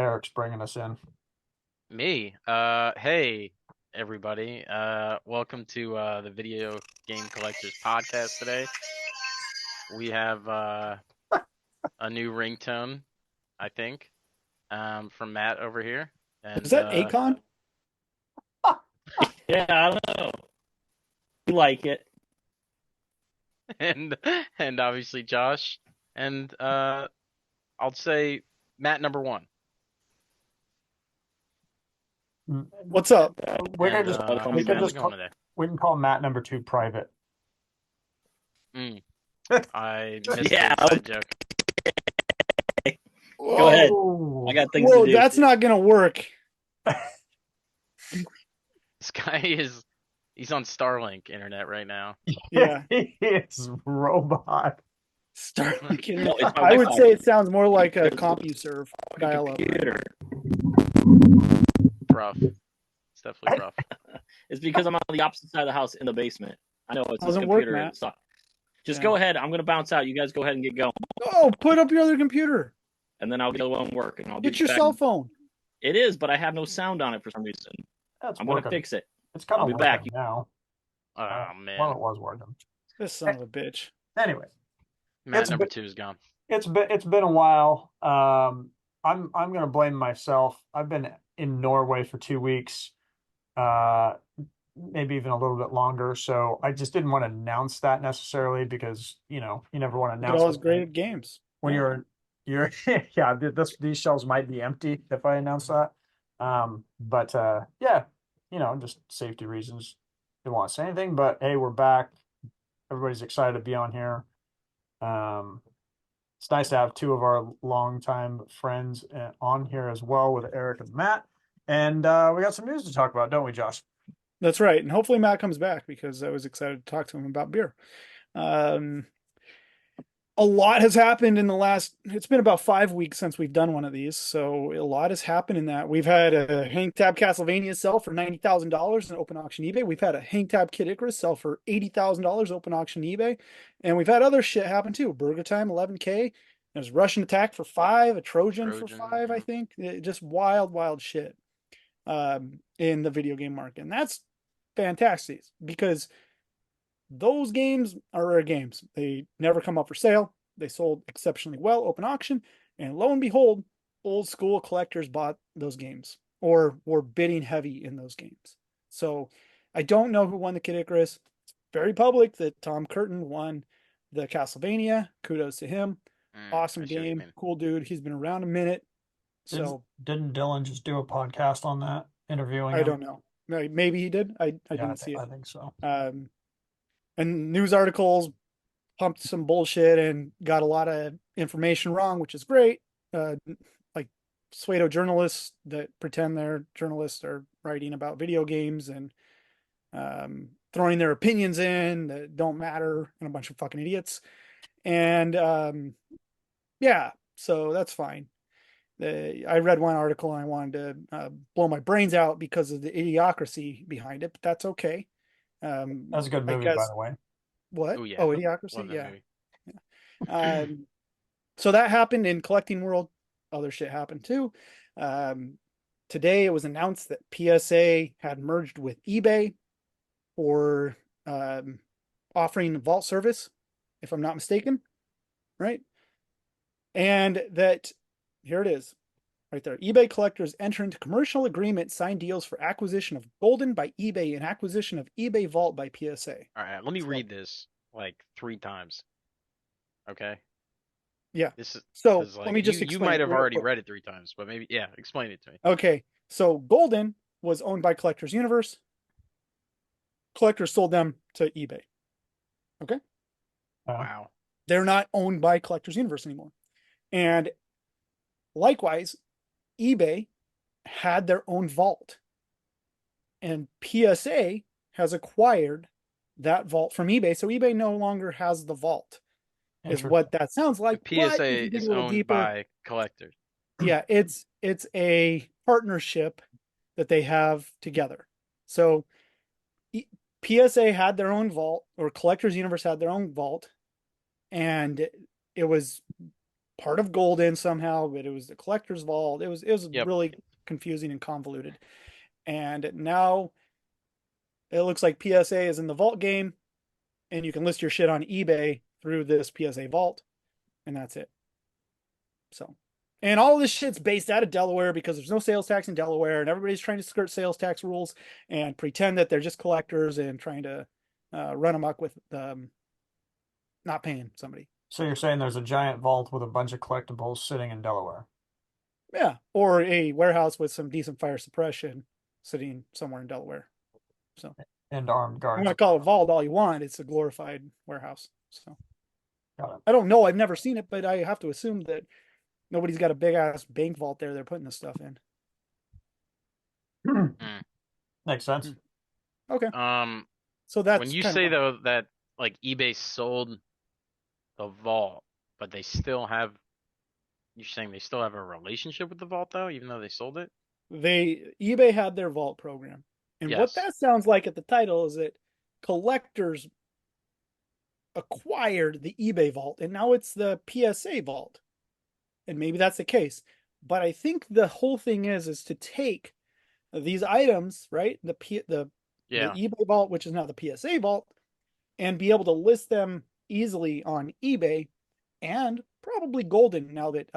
Eric's bringing us in. Me. Hey everybody. Welcome to the Video Game Collectors podcast today. We have a new ringtone, I think, from Matt over here. Is And that Akon? Yeah, I don't know. You like it. and and obviously Josh. And I'll say Matt number one. What's up? We're And gonna just How's we it can how's just it going today? we can call Matt number 2 private. I missed Yeah. the inside joke. Go ahead. Whoa. I got things Whoa, to do. that's not gonna work. This guy he's on Starlink internet right now. Yeah. He is robot. Starlink. No, it's my I would Wi-Fi. say it sounds more like a CompuServe dial-up. Computer. Rough. It's definitely rough. It's because I'm on the opposite side of the house in the basement. I know it's this Doesn't work, computer. Matt. And stuff. Just Yeah. go ahead. I'm gonna bounce out. You guys go ahead and get going, Oh, put up your other computer. and then I'll get one work, and I'll be Get your back. cell phone. It is, but I have no sound on it for some reason. That's I'm gonna working. fix it. It's kind I'll of be back. now. Oh Well, man. it was working. This son of a bitch. Anyway, Matt it's number been- 2 is gone. it's been a while. I'm gonna blame myself. I've been in Norway for 2 weeks, maybe even a little bit longer. So I just didn't want to announce that necessarily because you never want to Look at announce all his it great games. when Yeah. you're yeah. These shelves might be empty if I announce that. But yeah, just safety reasons. Didn't want to say anything, but hey, we're back. Everybody's excited to be on here. It's nice to have two of our longtime friends on here as well with Eric and Matt. And we got some news to talk about, don't we, Josh? That's right. And hopefully Matt comes back because I was excited to talk to him about beer. A lot has happened in it's been about 5 weeks since we've done one of these. So a lot has happened in that. We've had a Hang Tab Castlevania sell for $90,000 in open auction eBay. We've had a Hang Tab Kid Icarus sell for $80,000 open auction eBay. And we've had other shit happen too. Burger Time, 11K. There's Russian Attack for 5, a Trojan for 5, I think. Just wild, wild shit in the video game market. And that's fantastic because those games are rare games. They never come up for sale. They sold exceptionally well, open auction, and lo and behold, old school collectors bought those games or were bidding heavy in those games. So I don't know who won the Kid Icarus. It's very public that Tom Curtin won the Castlevania. Kudos to him. Awesome game. Cool dude. He's been around a minute. So didn't Dylan just do a podcast on that, interviewing I him? don't know. Maybe he did. I didn't see it. I think so. And news articles pumped some bullshit and got a lot of information wrong, which is great. Like pseudo journalists that pretend they're journalists are writing about video games and throwing their opinions in that don't matter, and a bunch of fucking idiots. And yeah, so that's fine. I read one article and I wanted to blow my brains out because of the idiocracy behind it, but that's okay. That's a good movie, by the way. What? Oh, yeah. Oh, Idiocracy? Yeah. So that happened in collecting world. Other shit happened too. Today it was announced that PSA had merged with eBay for offering vault service, if I'm not mistaken. Right? And that, here it is. Right there. eBay collectors enter into commercial agreement, sign deals for acquisition of Goldin by eBay and acquisition of eBay Vault by PSA. All right, let me read this like 3 times. Okay. Yeah. This is So like, let me just you explain. might have real already quick. read it 3 times, but maybe explain it to me. Okay. So Goldin was owned by Collectors Universe. Collectors sold them to eBay. Okay. Wow. They're not owned by Collectors Universe anymore. And likewise, eBay had their own vault. And PSA has acquired that vault from eBay. So eBay no longer has the vault, is what that sounds like. PSA is owned by collectors. Yeah, it's a partnership that they have together. So PSA had their own vault, or Collectors Universe had their own vault, and it was part of Goldin somehow, but it was the collector's vault. It was Yep. really confusing and convoluted. And now it looks like PSA is in the vault game, and you can list your shit on eBay through this PSA vault, and that's it. So, and all this shit's based out of Delaware because there's no sales tax in Delaware, and everybody's trying to skirt sales tax rules and pretend that they're just collectors and trying to run amok with not paying somebody. So you're saying there's a giant vault with a bunch of collectibles sitting in Delaware? Yeah, or a warehouse with some decent fire suppression sitting somewhere in Delaware. So, And armed I'm guards. gonna call it vault all you want. It's a glorified warehouse. So, Got it. I don't know. I've never seen it, but I have to assume that nobody's got a big ass bank vault there. They're putting this stuff in. Makes sense. Okay. So when you say though that like eBay sold the vault, but they still have, you're saying they still have a relationship with the vault though, even though they sold it? eBay had their vault program. And what Yes. that sounds like at the title is that collectors acquired the eBay vault and now it's the PSA vault. And maybe that's the case. But I think the whole thing is to take these items, right? The eBay vault, which is now the PSA vault, and be able to list them easily on eBay and probably Goldin now that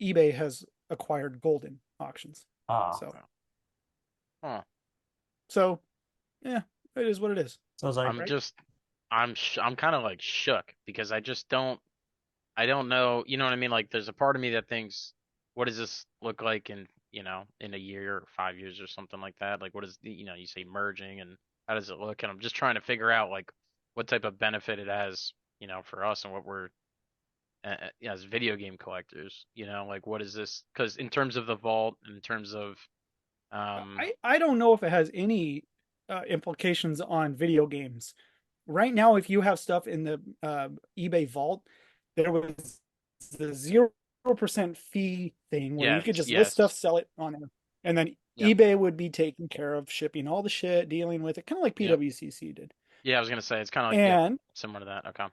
eBay has acquired Goldin auctions. So yeah, it is what it is. So I'm kind of like shook because I don't know, you know what I mean? Like there's a part of me that thinks, what does this look like in a year or 5 years or something like that? Like what is, you say merging and how does it look? And I'm just trying to figure out like what type of benefit it has, for us and what we're as video game collectors, like what is this? Because in terms of the vault, in terms of I don't know if it has any implications on video games. Right now, if you have stuff in the eBay vault, there was the 0% fee thing where you could just list stuff, sell it on there, and then eBay would be taking care of shipping all the shit, dealing with it, kind of like PWCC did. Yeah, I was gonna say it's kind of like similar to that. Okay.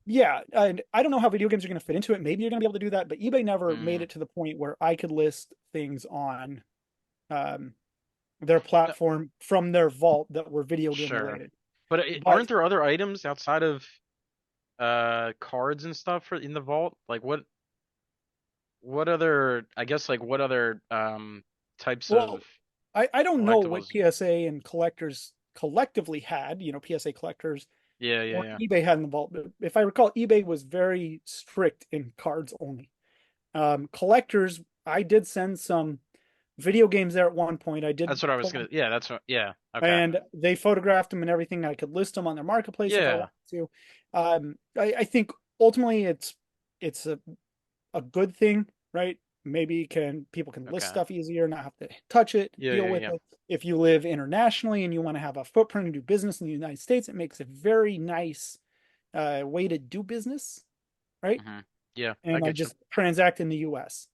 Yeah, and I don't know how video games are going to fit into it. Maybe you're going to be able to do that, but eBay never made it to the point where I could list things on their platform from their vault that were video game related. But aren't there other items outside of cards and stuff in the vault? Like what other, I guess, like what other types of I don't know what PSA and collectors collectively had, PSA collectors. Yeah. eBay had in the vault. But if I recall, eBay was very strict in cards only. Collectors, I did send some video games there at one point. I did. That's what I was gonna. Yeah, that's what. Yeah. Okay. And they photographed them and everything. I could list them on their marketplace if I wanted to. I think ultimately it's a good thing, right? Maybe people can list stuff easier, not have to touch it, deal with it. If you live internationally and you want to have a footprint and do business in the United States, it makes a very nice way to do business, right? Mm-hmm. Yeah. And I just transact in the US.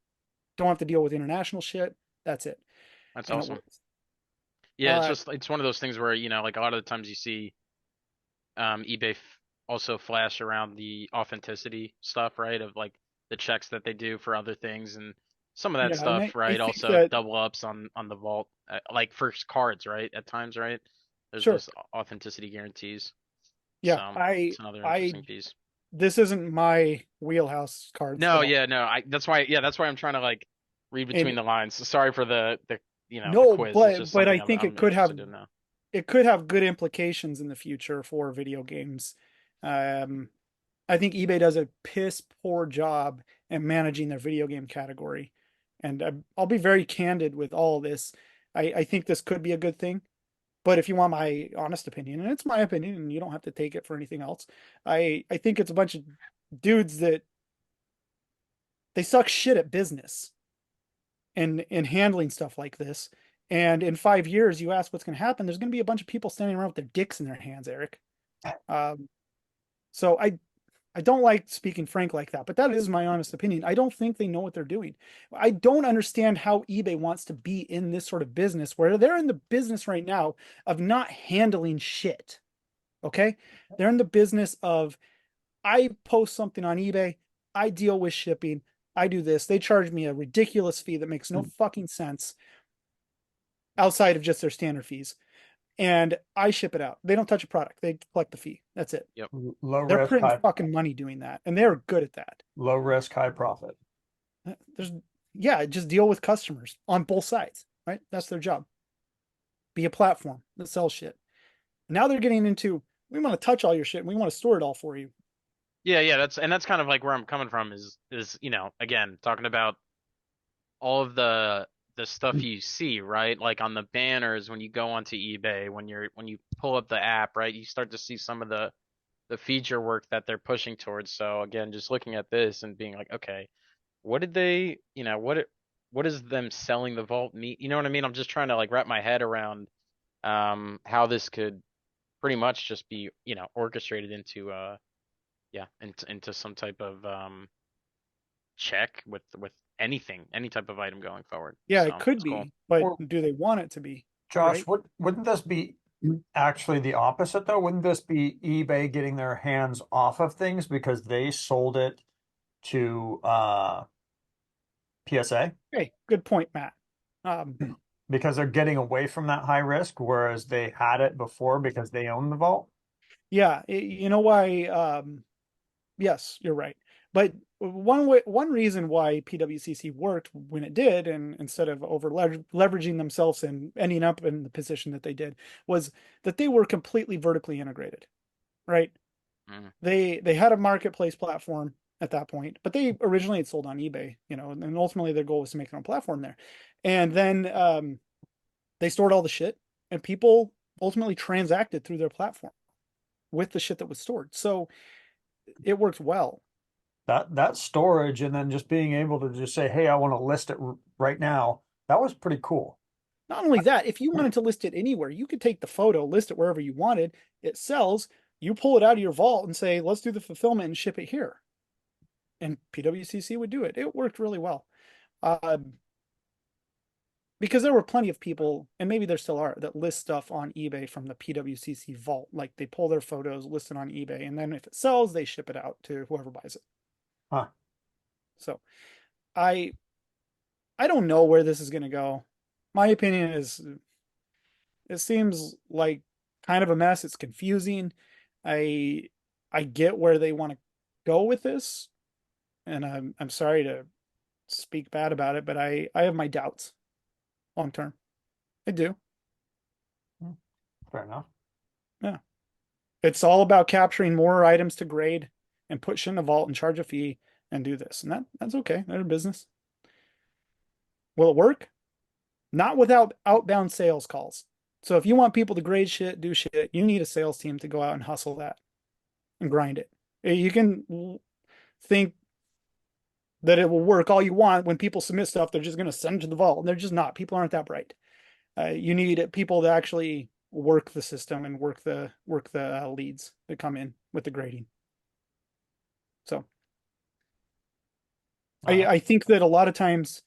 Don't have to deal with international shit. That's it. That's awesome. Yeah, it's one of those things where, like a lot of the times you see eBay also flash around the authenticity stuff, right? Of like the checks that they do for other things and some of that stuff, right? Also double ups on the vault, like for cards, right? At times, right? There's those authenticity guarantees. Yeah, so it's another interesting piece. This isn't my wheelhouse cards. No, that's why I'm trying to like read between the lines. Sorry for the quiz. But I think it could have good implications in the future for video games. I think eBay does a piss poor job at managing their video game category. And I'll be very candid with all this. I think this could be a good thing. But if you want my honest opinion, and it's my opinion, and you don't have to take it for anything else, I think it's a bunch of dudes that they suck shit at business and handling stuff like this. And in 5 years, you ask what's going to happen, there's going to be a bunch of people standing around with their dicks in their hands, Eric. So I don't like speaking frank like that, but that is my honest opinion. I don't think they know what they're doing. I don't understand how eBay wants to be in this sort of business where they're in the business right now of not handling shit. Okay? They're in the business of I post something on eBay, I deal with shipping, I do this. They charge me a ridiculous fee that makes no fucking sense outside of just their standard fees. And I ship it out. They don't touch a product. They collect the fee. That's it. Yep. Low They're risk, printing high fucking money doing that. And they're good at that. low risk, high profit. There's just deal with customers on both sides, right? That's their job. Be a platform that sells shit. Now they're getting into, we want to touch all your shit and we want to store it all for you. Yeah, that's kind of like where I'm coming from is again, talking about all of the stuff you see, right? Like on the banners when you go onto eBay, when you pull up the app, right? You start to see some of the feature work that they're pushing towards. So again, just looking at this and being like, okay, what did they, what is them selling the vault mean? You know what I mean? I'm just trying to like wrap my head around how this could pretty much just be, orchestrated into into some type of check with anything, any type of item going forward. Yeah, So it could it's cool. be, but Or, do they want it to be? Josh, Right? wouldn't this be actually the opposite though? Wouldn't this be eBay getting their hands off of things because they sold it to PSA? Hey, good point, Matt. Because they're getting away from that high risk, whereas they had it before because they own the vault? Yeah, you know why? Yes, you're right. But one reason why PWCC worked when it did, and instead of leveraging themselves and ending up in the position that they did, was that they were completely vertically integrated, right? Mm. They had a marketplace platform at that point, but they originally had sold on eBay, and ultimately their goal was to make their own platform there. And then they stored all the shit, and people ultimately transacted through their platform with the shit that was stored. So it worked well. That storage and then just being able to just say, "Hey, I want to list it right now." That was pretty cool. Not only that, if you wanted to list it anywhere, you could take the photo, list it wherever you wanted. It sells. You pull it out of your vault and say, let's do the fulfillment and ship it here. And PWCC would do it. It worked really well. Because there were plenty of people, and maybe there still are, that list stuff on eBay from the PWCC vault. Like they pull their photos, list it on eBay, and then if it sells, they ship it out to whoever buys it. Huh. So I don't know where this is going to go. My opinion is it seems like kind of a mess. It's confusing. I get where they want to go with this, and I'm sorry to speak bad about it, but I have my doubts long term. I do. Fair enough. Yeah. It's all about capturing more items to grade and put shit in a vault and charge a fee and do this. And that's okay. They're business. Will it work? Not without outbound sales calls. So if you want people to grade shit, do shit, you need a sales team to go out and hustle that and grind it. You can think that it will work all you want. When people submit stuff, they're just going to send it to the vault. And they're just not. People aren't that bright. You need people to actually work the system and work the leads that come in with the grading. So I think that a lot of times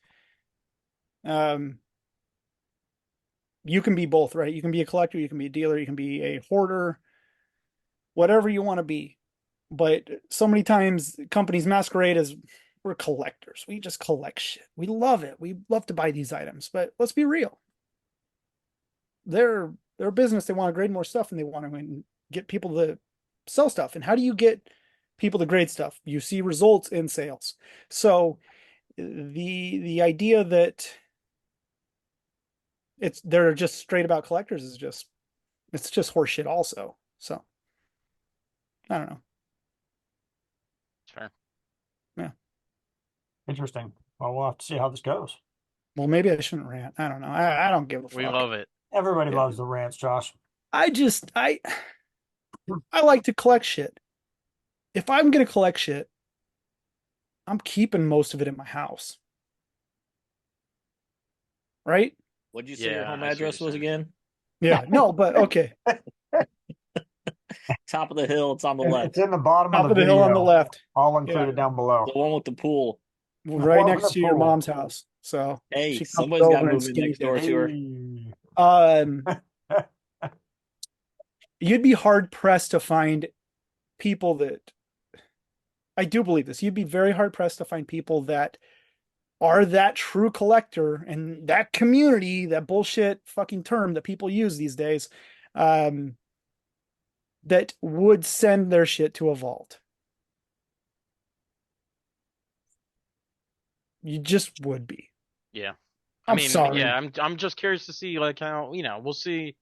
you can be both, right? You can be a collector, you can be a dealer, you can be a hoarder, whatever you want to be. But so many times companies masquerade as we're collectors. We just collect shit. We love it. We love to buy these items. But let's be real. They're a business. They want to grade more stuff and they want to get people to sell stuff. And how do you get people to grade stuff? You see results in sales. So the idea that they're just straight about collectors is just horseshit also. So I don't know. Sure. Yeah. Interesting. Well, we'll have to see how this goes. Well, maybe I shouldn't rant. I don't know. I don't give a fuck. We love it. Everybody Yeah. loves the rants, Josh. I like to collect shit. If I'm gonna collect shit, I'm keeping most of it in my house. Right? What'd you say your Yeah, home I see what address you're was saying. again? Yeah. No, but okay. Top of the hill. It's on the It's left. in the bottom Top of of the the hill on the video. left. All included down below. The one with the pool. Right Or next the to your pool. mom's house. So Hey, she comes somebody's got over and moving skinny next door dips. to her. You'd be hard pressed to find people that I do believe this. You'd be very hard pressed to find people that are that true collector and that community, that bullshit fucking term that people use these days, um, that would send their shit to a vault. You just would be. Yeah. I'm sorry. yeah, I'm just curious to see like how, we'll see.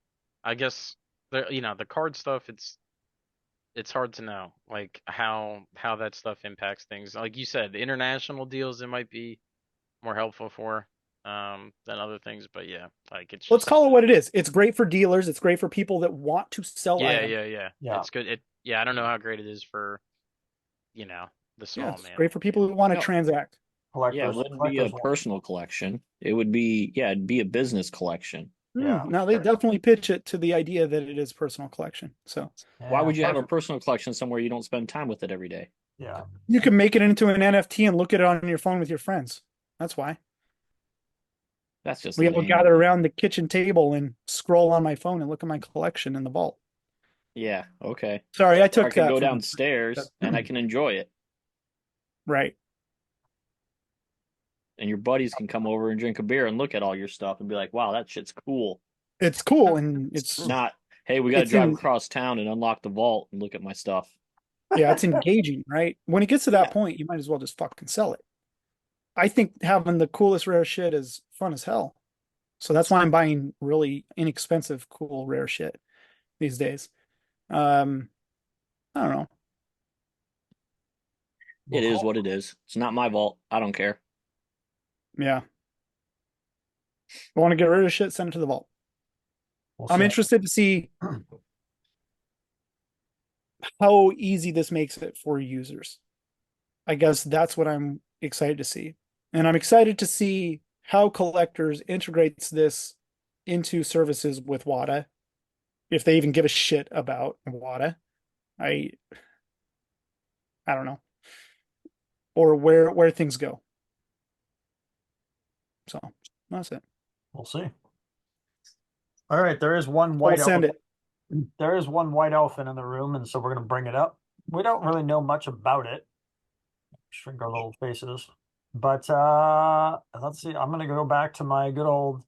I guess the card stuff, it's hard to know like how that stuff impacts things. Like you said, the international deals it might be more helpful for than other things, but yeah, like it's Let's just call it what it is. It's great for dealers. It's great for people that want to sell yeah, items. Yeah. It's good. I don't know how great it is for, the Yeah, small it's man. great for people who want to No. transact. Yeah, it wouldn't be a personal collection. It would be, it'd be a business collection. Yeah. Now they definitely pitch it to the idea that it is personal collection. So Why would you have a perfect. personal collection somewhere you don't spend time with it every day? Yeah. you can make it into an NFT and look at it on your phone with your friends. That's why. That's just We all lame. gather around the kitchen table and scroll on my phone and look at my collection in the vault. Yeah, okay. Sorry, I Or I took could that go from downstairs and I can enjoy it. right. And your buddies can come over and drink a beer and look at all your stuff and be like, wow, that shit's cool. It's cool and it's Not, hey, we got to It's drive in- across town and unlock the vault and look at my stuff. yeah, it's engaging, right? When it gets to that Yeah. point, you might as well just fucking sell it. I think having the coolest rare shit is fun as hell. So that's why I'm buying really inexpensive, cool, rare shit these days. I don't know. It is what it is. It's not my vault. I don't care. Yeah. I want to get rid of shit, send it to the vault. We'll I'm see. interested to see how easy this makes it for users. I guess that's what I'm excited to see. And I'm excited to see how collectors integrates this into services with WADA, if they even give a shit about WADA. I don't know. Or where things go. So that's it. We'll see. All right, there is one I'll white send elephant. it. There is one white elephant in the room, and so we're gonna bring it up. We don't really know much about it. Shrink our little faces. But let's see. I'm gonna go back to my good old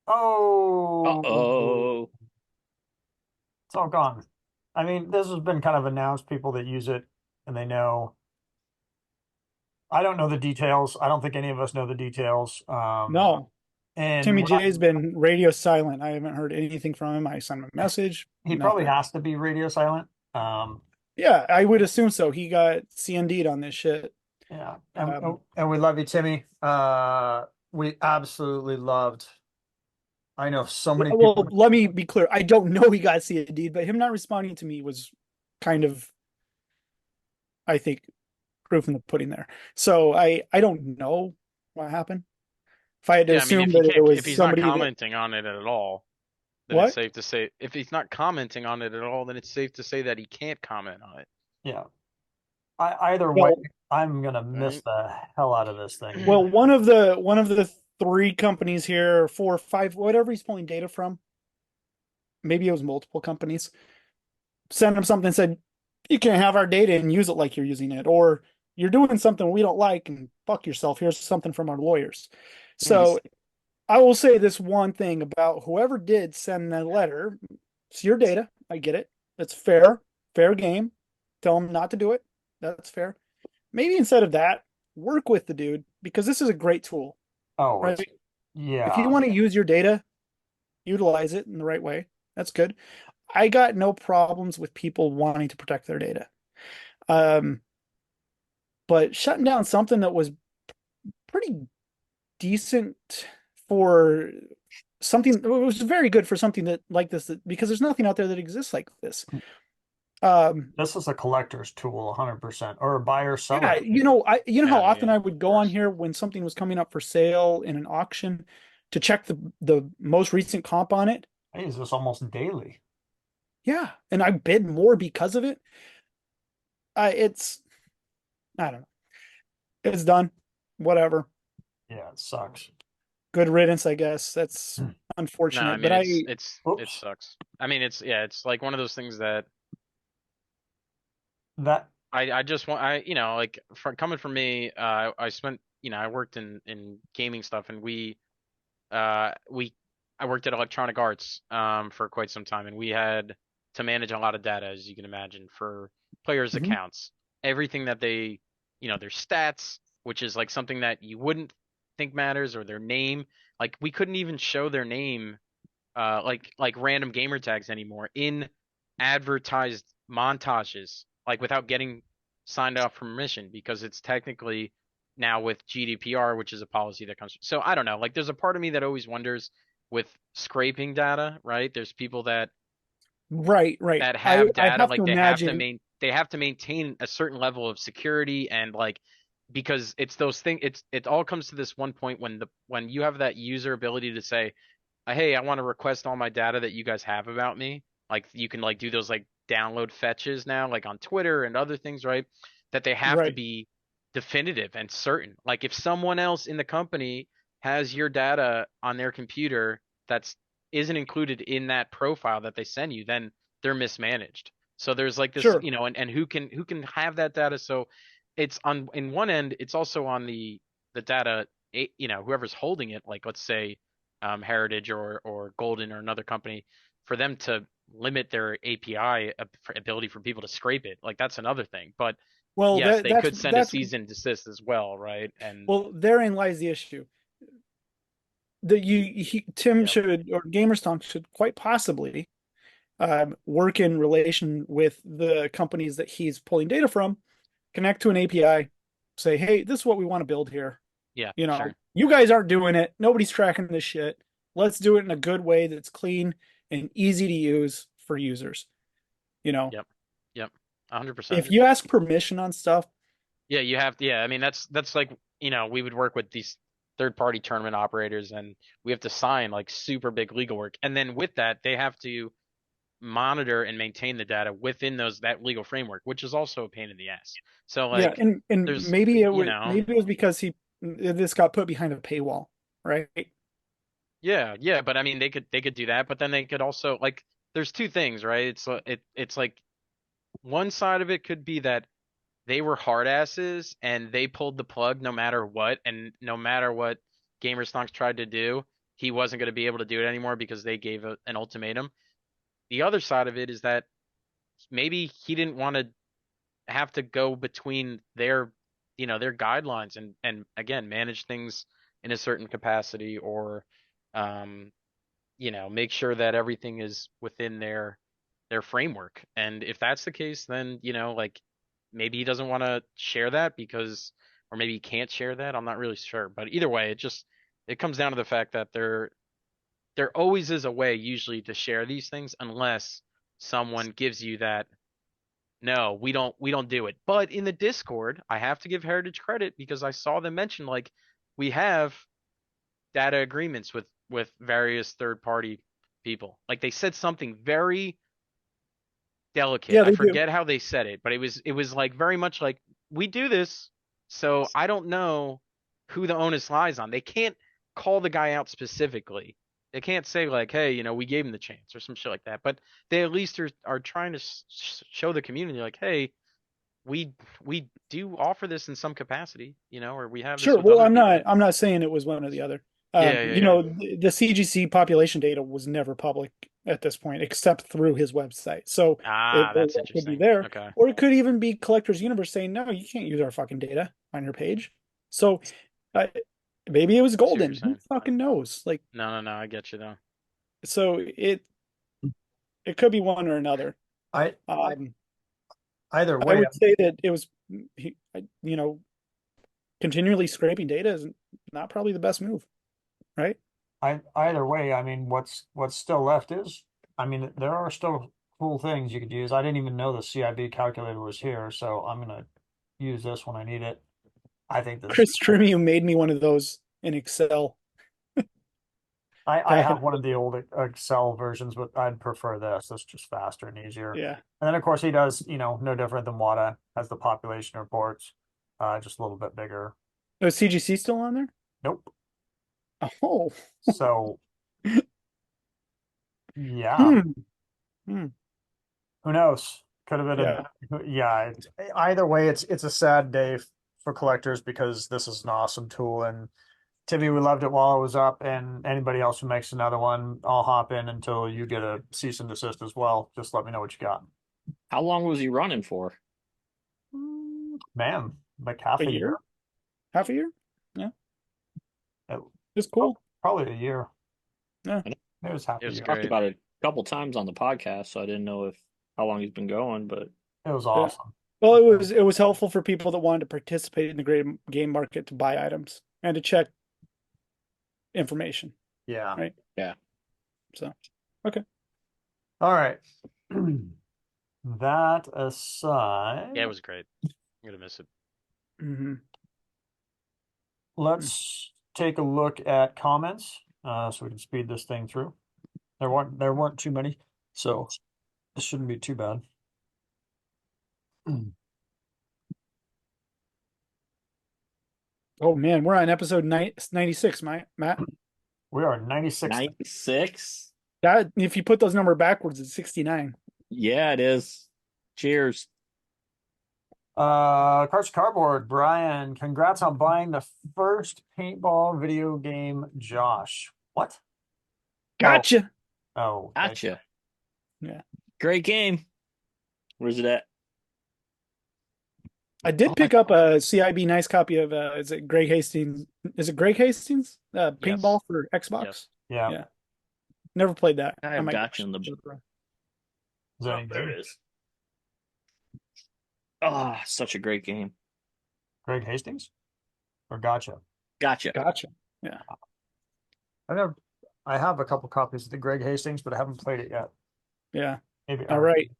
Uh-oh. it's all gone. I mean, this has been kind of announced, people that use it and they know. I don't know the details. I don't think any of us know the details. No. And Timmy J's been radio silent. I haven't heard anything from him. I sent him a message. he probably nothing. has to be radio silent. Yeah, I would assume so. He got CND'd on this shit. Yeah, and we love you, Timmy. We absolutely loved. I know so many Well, people. let me be clear. I don't know he got CND'd, but him not responding to me was kind of, I think, proof in the pudding there. So I don't know what happened. If I had to Yeah, I mean, assume that it was if he's not somebody that, commenting on it at all, then what? it's safe to say if he's not commenting on it at all, then it's safe to say that he can't comment on it. Yeah. Either way, Well, I'm gonna miss the hell out of this thing. well, one of the three companies here, 4 or 5, whatever he's pulling data from, maybe it was multiple companies, sent him something and said, you can't have our data and use it like you're using it, or you're doing something we don't like and fuck yourself. Here's something from our lawyers. So I will say this one thing about whoever did send the letter. It's your data. I get it. That's fair game. Tell them not to do it. That's fair. Maybe instead of that, work with the dude, because this is a great tool. Oh, Right? If yeah. you want to use your data, utilize it in the right way. That's good. I got no problems with people wanting to protect their data. But shutting down something that was pretty decent for something, it was very good for something that like this, because there's nothing out there that exists like this. This is a collector's tool, 100%, or a buyer seller. Yeah, how often Yeah, I would go on here when something was coming up for sale in an auction to check the most recent comp on it. I use this almost daily. Yeah, and I bid more because of it. I don't know. It's done. Whatever. Yeah, it sucks. Good riddance, I guess. That's No, unfortunate. I mean but it sucks. I mean it's like one of those things that That I just want like coming from me, I spent I worked in gaming stuff, and we I worked at Electronic Arts for quite some time, and we had to manage a lot of data, as you can imagine, for players' Mhm. accounts. Everything that they, their stats, which is like something that you wouldn't think matters, or their name. Like we couldn't even show their name, like random gamer tags anymore in advertised montages, like without getting signed off permission, because it's technically now with GDPR, which is a policy that comes. So I don't know. Like there's a part of me that always wonders with scraping data, right? There's people Right, right. that I have I data, have like to imagine. they have to maintain a certain level of security, and like because it's those things, it all comes to this one point when you have that user ability to say, hey, I want to request all my data that you guys have about me. Like you can like do those like download fetches now, like on Twitter and other things, right? That they have to Right. be definitive and certain. Like if someone else in the company has your data on their computer that's isn't included in that profile that they send you, then they're mismanaged. So there's like this, Sure. and who can have that data. So it's on in one end, it's also on the data, whoever's holding it, like let's say Heritage or Goldin or another company, for them to limit their API ability for people to scrape it. Like that's another thing. But Well, yes, that they that's could send a that's cease and desist as well, right? And well, therein lies the issue. Tim yep, should, or Gamerstonks should quite possibly work in relation with the companies that he's pulling data from, connect to an API, say, hey, this is what we want to build here. yeah, You know, sure, you guys aren't doing it. Nobody's tracking this shit. Let's do it in a good way that's clean and easy to use for users. You know, yep, yep, 100%. if you ask permission on stuff, Yeah, you have to. Yeah, I mean that's like we would work with these third party tournament operators, and we have to sign like super big legal work, and then with that they have to monitor and maintain the data within that legal framework, which is also a pain in the ass. So yeah, like and there's maybe it was because this got put behind a paywall, right? yeah, but I mean they could do that, but then they could also like there's two things, right? It's like one side of it could be that they were hard asses and they pulled the plug no matter what, and no matter what Gamerstonks tried to do, he wasn't going to be able to do it anymore because they gave an ultimatum. The other side of it is that maybe he didn't want to have to go between their guidelines and again manage things in a certain capacity, or um make sure that everything is within their framework. And if that's the case, then like maybe he doesn't want to share that because, or maybe he can't share that. I'm not really sure, but either way, it comes down to the fact that there always is a way usually to share these things unless someone gives you that, no, we don't do it. But in the Discord, I have to give Heritage credit because I saw them mention like we have data agreements with various third party people. Like they said something very delicate. Yeah, I they do. forget how they said it, but it was like very much like we do this, so I don't know who the onus lies on. They can't call the guy out specifically. They can't say like, hey, we gave him the chance or some shit like that. But they at least are trying to show the community like, hey, we we do offer this in some capacity, or we have this Sure. with Well, other I'm not people. I'm not saying it was one or the other. Yeah, yeah, yeah. The CGC population data was never public at this point, except through his website. So it Ah, very that's well could be interesting. there, Okay. or it could even be Collectors Universe saying, "No, you can't use our fucking data on your page." So uh, maybe it was I see what you're Golden. Who saying. fucking knows? Like, No, no, no, I get you though. so it could be one or another. I Um, either I way, would say that it was, you know, continually scraping data is not probably the best move, right? either way, I mean, what's still left is, I mean, there are still cool things you could use. I didn't even know the CIB calculator was here, so I'm gonna use this when I need it. I think this. Chris Trimium made me one of those in Excel I back in have one of the old Excel versions, but I'd prefer this. It's just faster and easier. yeah. And then of course he does, no different than Wada, has the population reports, just a little bit bigger. Oh, CGC still on there? Nope. Oh, So yeah, hmm. Hmm. who knows? Could have Yeah. been either way, it's a sad day for collectors because this is an awesome tool. And Timmy, we loved it while it was up, and anybody else who makes another one, I'll hop in until you get a cease and desist as well. Just let me know what you got. How long was he running for? Man, like half A a year? year. Half a year? Yeah. It- It's cool. Probably a year. Yeah. It was half It a was year. great. Talked about it a couple times on the podcast, so I didn't know if how long he's been going, but It was Yeah. awesome. Well, it was helpful for people that wanted to participate in the great game market to buy items and to check information. Yeah. Right. yeah. So, okay. All right. That aside, Yeah, it was great. I'm gonna miss it. Mm-hmm. let's take a look at comments, so we can speed this thing through. There weren't too many, so this shouldn't be too bad. Oh man, we're on episode 96, Matt. We are 96. 96? That if you put those number backwards, it's 69. Yeah, it is. Cheers. Carts Cardboard, Brian, congrats on buying the first paintball video game, Josh. What? Gotcha. Oh, Gotcha. Yeah. Great game. Where's it at? I did pick up a CIB nice copy of is it Greg Hastings? Is it Greg Hastings? Paintball for Xbox? Yes. yeah. Yeah. Never played that. I have might- Gotcha in the. Is that Oh, any there good? it is. Oh, such a great game. Greg Hastings? Or Gotcha? Gotcha. Gotcha. Yeah. I have a couple copies of the Greg Hastings, but I haven't played it yet. Yeah. Maybe. All right.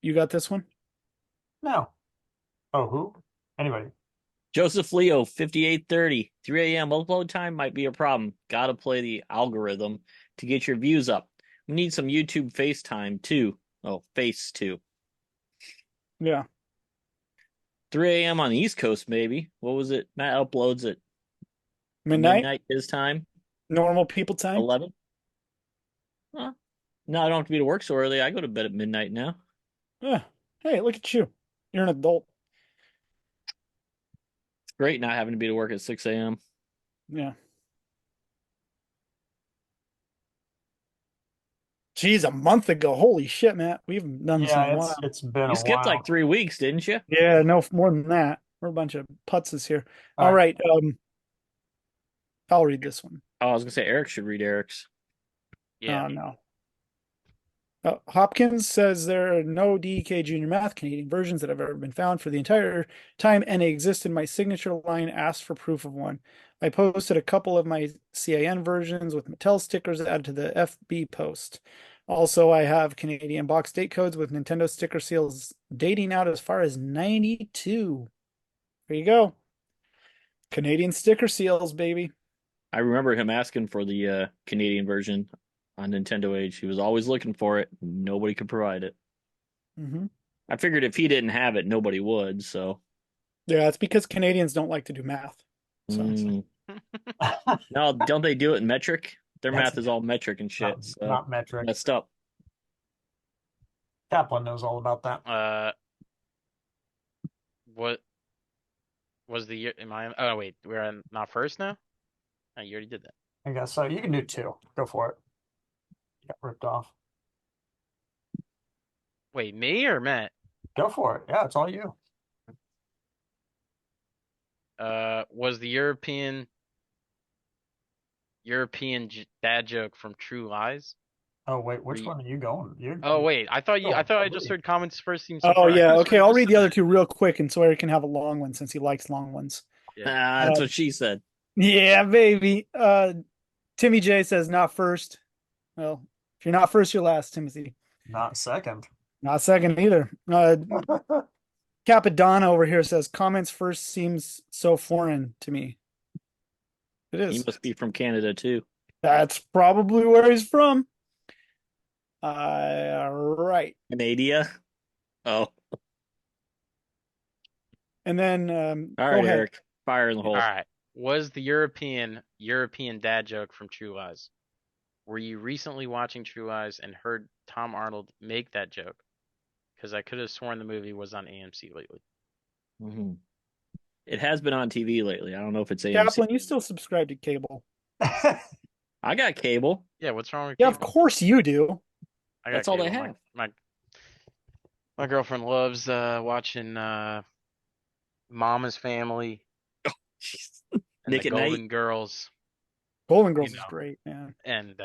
You got this one? No. Oh, who? Anybody? Joseph Leo, 5830. 3 a.m. upload time might be a problem. Gotta play the algorithm to get your views up. We need some YouTube FaceTime too. Oh, Face too. Yeah. 3 a.m. on the East Coast, maybe. What was it? Matt uploads at Midnight? his time. Normal people time? 11. Huh? No, I don't have to be to work so early. I go to bed at midnight now. Yeah. Hey, look at you. You're an adult. It's great not having to be to work at 6 a.m. Yeah. Geez, a month ago. Holy shit, Matt. We haven't done this in a while. It's been You a skipped while. like 3 weeks, didn't you? Yeah, no more than that. We're a bunch of putzes here. All All right. I'll read this one. Oh, I was gonna say Eric should read Eric's. Yeah. No. Hopkins says there are no DK Junior Math Canadian versions that have ever been found for the entire time NA existed. My signature line asked for proof of one. I posted a couple of my CIN versions with Mattel stickers added to the FB post. Also, I have Canadian box date codes with Nintendo sticker seals dating out as far as 92. There you go. Canadian sticker seals, baby. I remember him asking for the Canadian version on Nintendo Age. He was always looking for it. Nobody could provide it. Mm-hmm. I figured if he didn't have it, nobody would. So Yeah, it's because Canadians don't like to do math. So no, don't they do it in metric? Their That's- math is all metric and shit. Not, So not metric. messed up. Kaplan knows all about that. What was the year? Oh wait, we're on not first now. Oh, you already did that. I guess so. You can do two. Go for it. Got ripped off. Wait, me or Matt? Go for it. Yeah, it's all you. Was the European dad joke from True Lies? Oh wait, which Re- one are you going? You Oh wait, I thought I really? just heard comments first seem so Oh far. yeah, I okay. swear I'll you read just the said other that. two real quick, and Sawyer can have a long one since he likes long ones. Yeah. That's what she said. Yeah, baby. Timmy J says not first. Well, if you're not first, you're last, Timothy. not second. Not second either. Capadonna over here says comments first seems so foreign to me. It He is. must be from Canada too. That's probably where he's from. Right. Canada. Oh, And then all go right, ahead. Eric. Fire in the hole. All right. Was the European dad joke from True Lies? Were you recently watching True Lies and heard Tom Arnold make that joke? because I could have sworn the movie was on AMC lately. Mm-hmm. It has been on TV lately. I don't know if it's AMC. Kaplan, you still subscribe to cable? I got cable. Yeah, what's wrong with Yeah, cable? of course you do. I got That's all they cable. have. My girlfriend loves watching Mama's Family Jeez. and Nick the at Night. Golden Girls Golden Girls You is know. great, man. and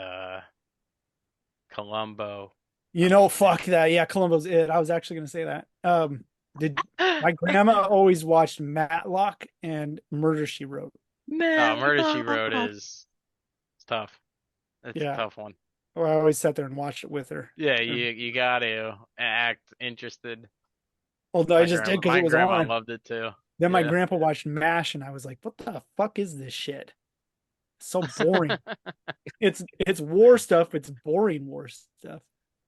Columbo. You know, fuck that. Yeah, Columbo's it. I was actually gonna say that. Did my grandma always watched Matlock and Murder She Wrote? Murder She Wrote is it's tough. It's Yeah. a tough one. Or I always sat there and watched it with her. Yeah, you got to act interested. Although I just did because My it was grandma on. loved it too. Then my Yeah. grandpa watched MASH, and I was like, "What the fuck is this shit? So boring." It's war stuff. It's boring war stuff.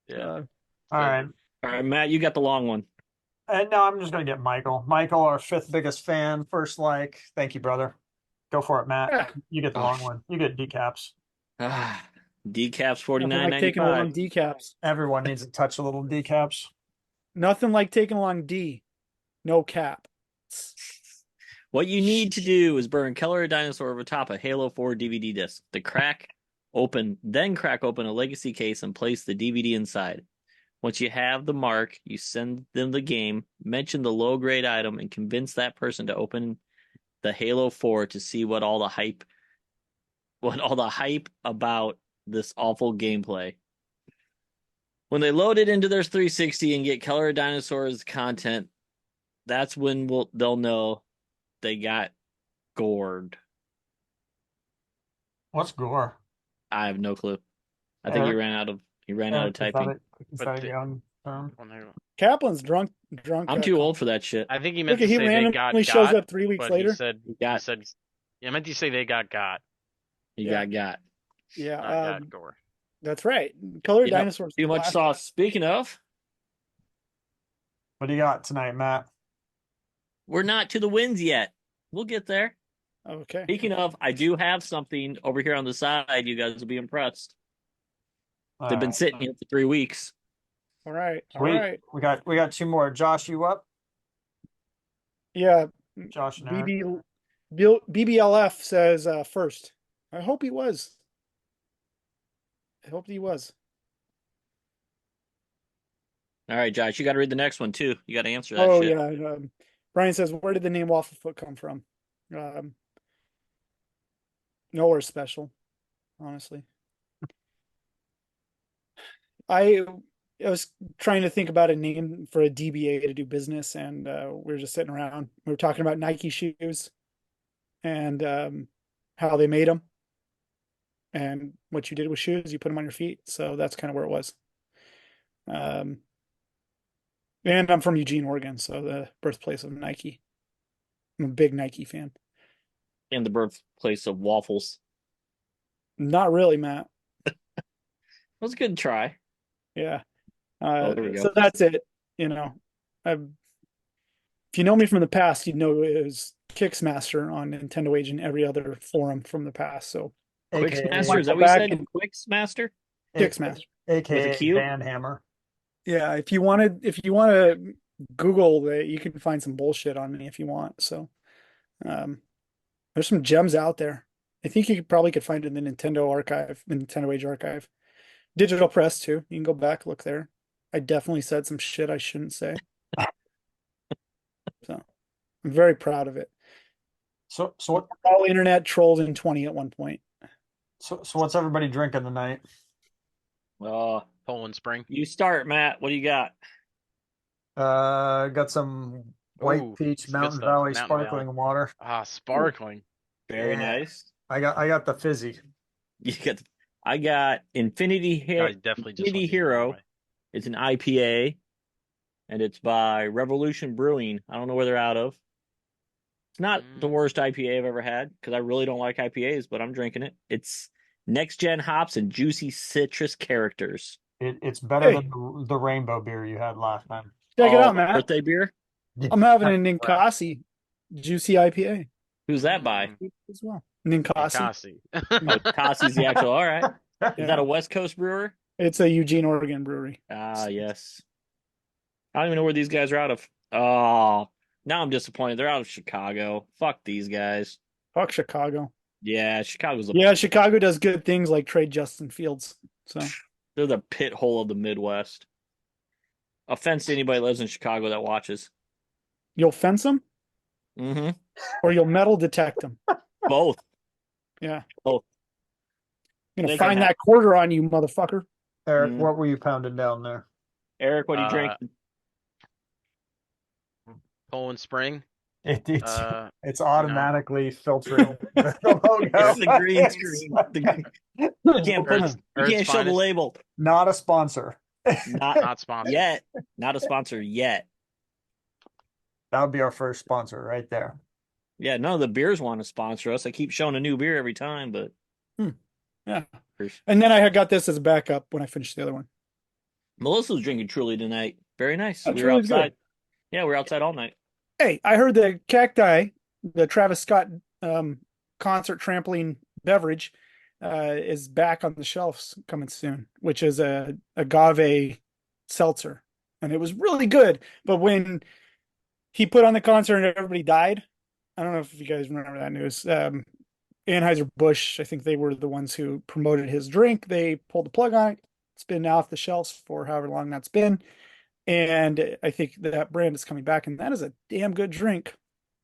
Yeah. All right. All right, Matt, you got the long one. And no, I'm just gonna get Michael. Michael, our fifth biggest fan, first like. Thank you, brother. Go for it, Matt. Yeah. You get the long one. You get decaps. Decaps Nothing like taking along $49.95. decaps. Everyone needs to touch a little decaps. Nothing like taking along D. No cap. What you need to do is burn Keller a Dinosaur over top a Halo 4 DVD disc. Then crack open a legacy case and place the DVD inside. Once you have the mark, you send them the game, mention the low grade item, and convince that person to open the Halo 4 to see what all the hype about this awful gameplay. When they load it into their 360 and get Keller Dinosaurs content, that's when they'll know they got gored. What's gore? I have no clue. I think he ran out of typing. Is that a young term? Kaplan's drunk. I'm too old for that shit. I think he meant Look, to he say they randomly shows got, up 3 weeks but later. he said I meant to say they got. You Yeah. got. Yeah, Not got gore. that's right. Color Yep. Dinosaurs. Too much sauce. Speaking of, What do you got tonight, Matt? we're not to the wins yet. We'll get there. Okay. Speaking of, I do have something over here on the side. You guys will be impressed. They've been sitting here for 3 weeks. All right. All Sweet. right. We got two more. Josh, you up? Yeah. Josh and Aaron. BBLF says first. I hope he was. All right, Josh, you got to read the next one too. You got to answer that Oh shit. yeah. Brian says, where did the name Wafflefoot come from? Nowhere special, honestly. I was trying to think about a name for a DBA to do business, and we were just sitting around. We were talking about Nike shoes and how they made them, and what you did with shoes, you put them on your feet. So that's kind of where it was. And I'm from Eugene, Oregon, so the birthplace of Nike. I'm a big Nike fan. And the birthplace of waffles. Not really, Matt. That was a good try. Yeah. There we go. So that's it. You know, if you know me from the past, you'd know it was Kicksmaster on Nintendo Age and every other forum from the past. So Quixmaster, is that what you said? Quixmaster? Kicksmaster. AKA With a Q? Van Hammer. Yeah, if you want to Google it, you can find some bullshit on me if you want. So there's some gems out there. I think you could find it in the Nintendo archive, the Nintendo Age archive. Digital press too. You can go back, look there. I definitely said some shit I shouldn't say. So I'm very proud of it. So what? All internet trolled in 20 at one point. So what's everybody drinking tonight? Poland Spring. You start, Matt. What do you got? Got some white peach good Mountain stuff. Valley Mountain sparkling Valley. water. Sparkling. Very Yeah. nice. I got the fizzy. I got Infinity Guys, definitely just Infinity went the other Hero. way. It's an IPA, and it's by Revolution Brewing. I don't know where they're out of. It's not the worst IPA I've ever had because I really don't like IPAs, but I'm drinking it. It's next gen hops and juicy citrus characters. It's better than the rainbow beer you had last time. Check it out, Matt. Birthday beer. I'm having a Ninkasi juicy IPA Who's that by? as well. Ninkasi. Oh, Cassie's the actual. All right. Is that a West Coast brewer? It's a Eugene, Oregon brewery. Ah, yes. I don't even know where these guys are out of. Oh, now I'm disappointed. They're out of Chicago. Fuck these guys. Fuck Chicago. Yeah, Chicago's Yeah, Chicago does good things like trade Justin Fields. So they're the pit hole of the Midwest. Offense to anybody that lives in Chicago that watches. you'll fence them Mm-hmm. or you'll metal detect them. Both. Yeah. Both. You're They gonna can find have- that quarter on you, motherfucker. Eric, Mm. what were you pounding down there? Eric, what do you drink? Poland Spring. It's automatically filtering the logo. It's the green screen. You can't Earth's show the finest. label. Not a sponsor. Not sponsored. Yet. Not a sponsor yet. That would be our first sponsor right there. Yeah, none of the beers want to sponsor us. I keep showing a new beer every time, but Yeah. And then I had got this as a backup when I finished the other one. Melissa's drinking Truly tonight. Very nice. We were Truly's outside. good. Yeah, we were outside all night. Hey, I heard the Cacti, the Travis Scott concert trampoline beverage, is back on the shelves coming soon, which is a agave seltzer, and it was really good. But when he put on the concert and everybody died, I don't know if you guys remember that news. Anheuser-Busch, I think they were the ones who promoted his drink. They pulled the plug on it. It's been off the shelves for however long that's been. And I think that brand is coming back, and that is a damn good drink.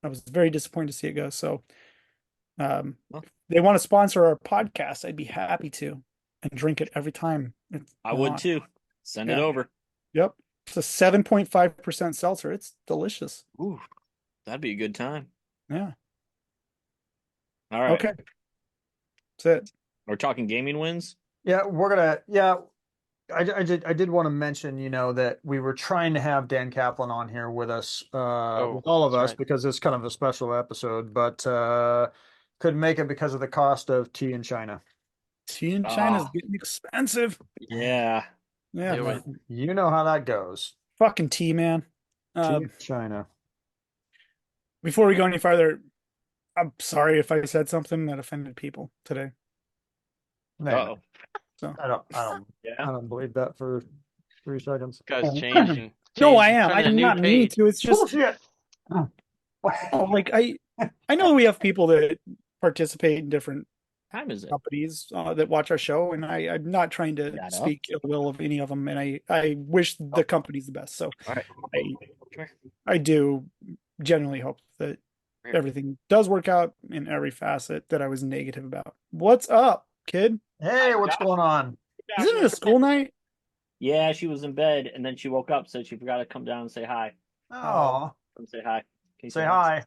I was very disappointed to see it go. So if they want to sponsor our podcast, I'd be happy to and drink it every time. I would too. Send it over. Yep. It's a 7.5% seltzer. It's delicious. Ooh, that'd be a good time. Yeah. All right. Okay. That's it. We're talking gaming wins. Yeah, I did want to mention, that we were trying to have Dan Kaplan on here with us, with all of us, right. because it's kind of a special episode, but couldn't make it because of the cost of tea in China. Tea in China's getting expensive. Yeah. Yeah. You know how that goes. Fucking tea, man. Tea in China. Before we go any farther, I'm sorry if I said something that offended people today. No, So I don't believe that for 3 seconds. Guys changing. no, I am. turning I a do new not mean page. to. It's just Bullshit. like I know we have people that participate in different What time is it? companies that watch our show, and I'm not trying to Shut up. speak ill will of any of them, and I wish the companies the best. So All right. I do genuinely hope that everything does work out in every facet that I was negative about. What's up, kid? Hey, what's going on? Isn't it a school night? Yeah, she was in bed and then she woke up, said she forgot to come down and say hi. Oh, Come say hi. Can you say hi.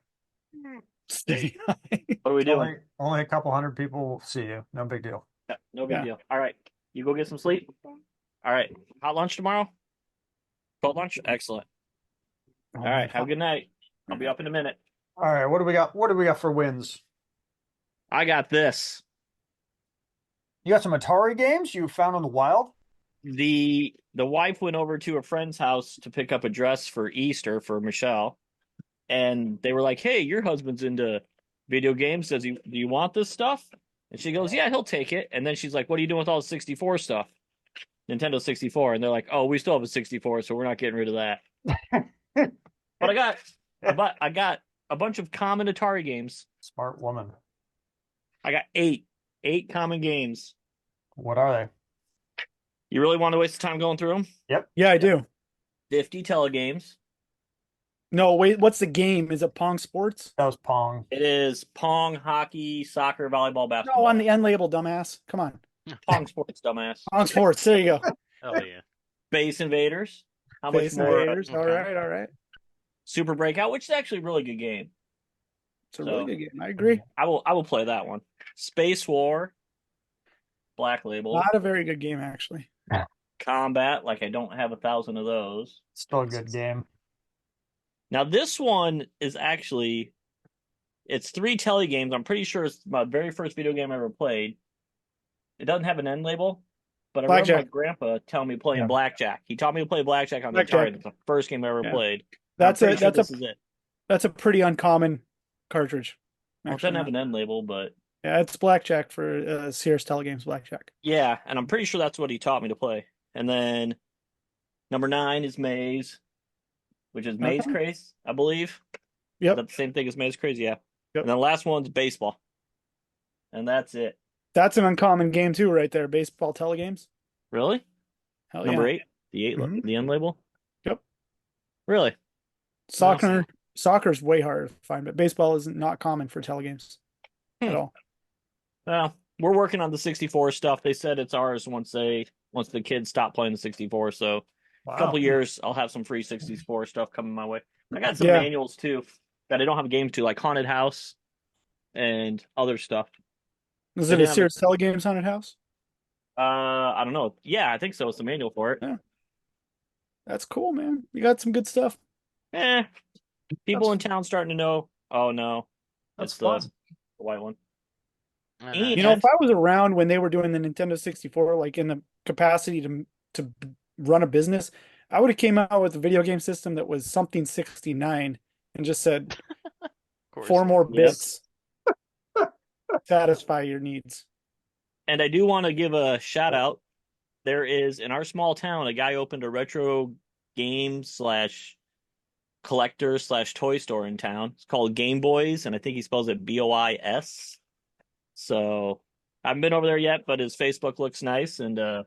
Stay What are we doing? Only a couple hundred people will see you. No big deal. Yeah, no big deal. All right. You go get some sleep. All right. Hot lunch tomorrow? Cold lunch? Excellent. All right. Have a good night. I'll be up in a minute. All right, what do we got? What do we got for wins? I got this. You got some Atari games you found on the wild? The wife went over to a friend's house to pick up a dress for Easter for Michelle, and they were like, "Hey, your husband's into video games. Do you want this stuff?" And she goes, "Yeah, he'll take it." And then she's like, "What are you doing with all the 64 stuff?" Nintendo 64, and they're like, "Oh, we still have a 64, so we're not getting rid of that." But I got a bunch of common Atari games. Smart woman. I got eight common games. What are they? You really want to waste the time going through them? Yep. Yeah, I do. 50 telegames. No, wait, what's the game? Is it Pong Sports? That was Pong. It is Pong, hockey, soccer, volleyball, basketball. No, on the end label, dumbass. Come on. Pong Sports, dumbass. Pong Sports. There you go. Hell yeah. Space Invaders. How Space much more? Invaders. All Okay. right. Super Breakout, which is actually a really good game. It's a really good game. I agree. I will play that one. Space War. Black Label. Not a very good game, actually. Combat, like I don't have 1,000 of those. Still a good game. Now this one is actually, it's 3 tele games. I'm pretty sure it's my very first video game I ever played. It doesn't have an end label, but I remember my grandpa telling me playing blackjack. He taught me to play blackjack on the Atari. It's the first game I ever played. That's this is it. That's a pretty uncommon cartridge. Well, it doesn't have an end label, but yeah, it's blackjack for Sears Telegames blackjack. yeah, and I'm pretty sure that's what he taught me to play. And then number 9 is Maze. which is Maze Craze, I believe. Yep. Is that the same thing as Maze Craze? Yeah. Yep. And then the last one's baseball. And that's it. That's an uncommon game too, right there. Baseball telegames. Really? Hell Number yeah. 8? The 8 Mhm. the end label? Yep. Really? Soccer's way harder to find, but baseball is not common for telegames at all. Well, we're working on the 64 stuff. They said it's ours once the kids stop playing the 64. So a couple years, I'll have some free 64 stuff coming my way. I got some manuals too that I don't have games to, like Haunted House and other stuff. Is it a Sears Telegames Haunted House? I don't know. Yeah, I think so. It's the manual for it. Yeah. That's cool, man. You got some good stuff. People in town starting to know. Oh no, that's the white one. You know, if I was around when they were doing the Nintendo 64, like in the capacity to run a business, I would have came out with a video game system that was something 69 and just said 4 more bits satisfy your needs. And I do want to give a shout out. There is in our small town a guy opened a retro game / collector / toy store in town. It's called Game Boys, and I think he spells it BOIS. So I haven't been over there yet, but his Facebook looks nice. And do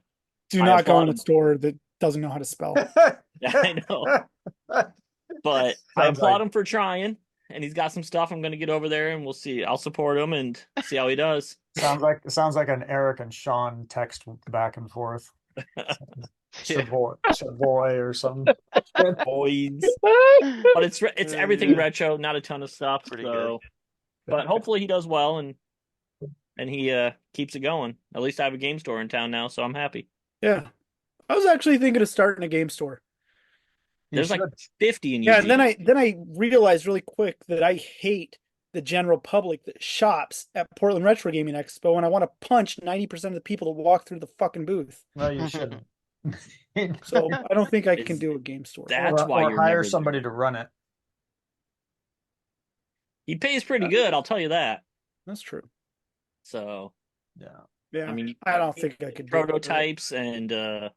not go in a store that doesn't know how to spell. I know, but I applaud him for trying. And he's got some stuff. I'm going to get over there, and we'll see. I'll support him and see how he does. Sounds like an Eric and Sean text back and forth. Savoy or something. Boys. But it's everything retro, not a ton of stuff. Pretty good. But hopefully he does well and he keeps it going. At least I have a game store in town now, so I'm happy. Yeah. I was actually thinking of starting a game store. There's like 50 in UG. Yeah, and then I realized really quick that I hate the general public that shops at Portland Retro Gaming Expo, and I want to punch 90% of the people that walk through the fucking booth. No, you shouldn't. So I don't think I can do a game store. That's why or you're hire never somebody there. to run it. He pays pretty good, I'll tell you that. That's true. So yeah. I mean, I don't think I could prototypes and I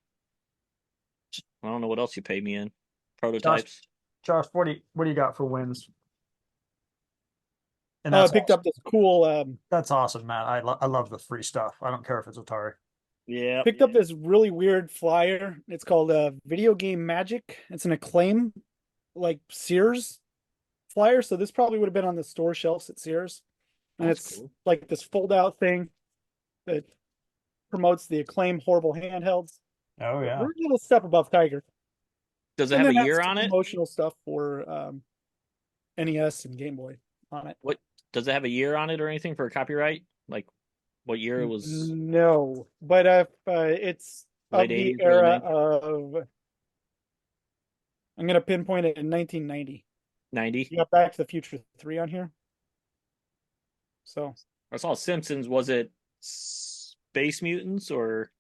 don't know what else you pay me in. Prototypes. Josh, what do you got for wins? And I picked up this cool. That's awesome, Matt. I love the free stuff. I don't care if it's Atari. Yeah. Picked up this really weird flyer. It's called Video Game Magic. It's an Acclaim, like Sears flyer. So this probably would have been on the store shelves at Sears. And That's it's cool. like this fold-out thing that promotes the Acclaim horrible handhelds. Oh yeah. We're a little step above Tiger. Does it have a year on it? Promotional stuff for NES and Game Boy on it. What does it have a year on it or anything for a copyright? Like what year it was? No, but it's of the era of. I'm gonna pinpoint it in 1990. 90. You got Back to the Future 3 on here. So I saw Simpsons. Was it Space Mutants or?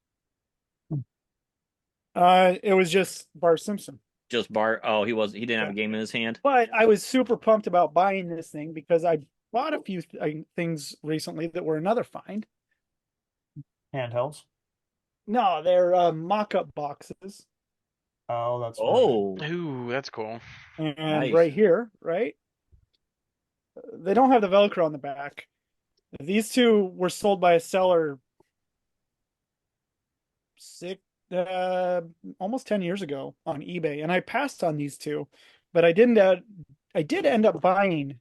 It was just Bart Simpson. Just Bart. Oh, he didn't have a game in his hand. But I was super pumped about buying this thing because I bought a few things recently that were another find. Handhelds. No, they're mock-up boxes. Oh, that's Ooh, that's cool. And Nice. right here, right? They don't have the Velcro on the back. These two were sold by a seller almost 10 years ago on eBay, and I passed on these two, but I did end up buying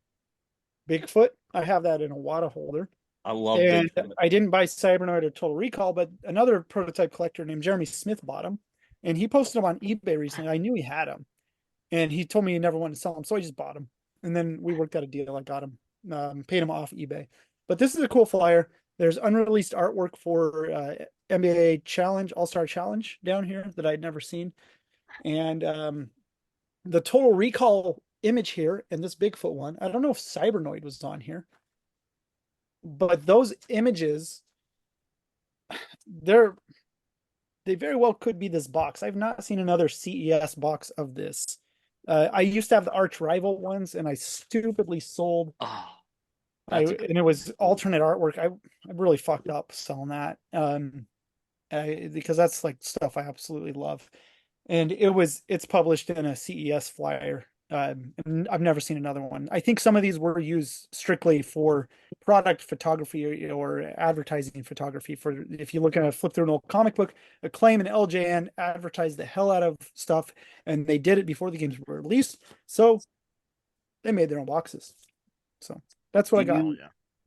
Bigfoot. I have that in a Wada holder. I love and Bigfoot. I didn't buy Cybernoid or Total Recall, but another prototype collector named Jeremy Smith bought them, and he posted them on eBay recently. I knew he had them, and he told me he never wanted to sell them, so I just bought them, and then we worked out a deal. I got them, paid him off eBay. But this is a cool flyer. There's unreleased artwork for NBA Challenge, All-Star Challenge down here that I'd never seen. And the Total Recall image here and this Bigfoot one, I don't know if Cybernoid was on here, but those images, they very well could be this box. I've not seen another CES box of this. I used to have the arch rival ones, and I stupidly sold. Oh, and it was alternate artwork. I really fucked up selling that because that's like stuff I absolutely love. and it's published in a CES flyer. And I've never seen another one. I think some of these were used strictly for product photography or advertising photography. For if you look at flip through an old comic book, Acclaim and LJN advertised the hell out of stuff, and they did it before the games were released. So they made their own boxes. So that's what I got.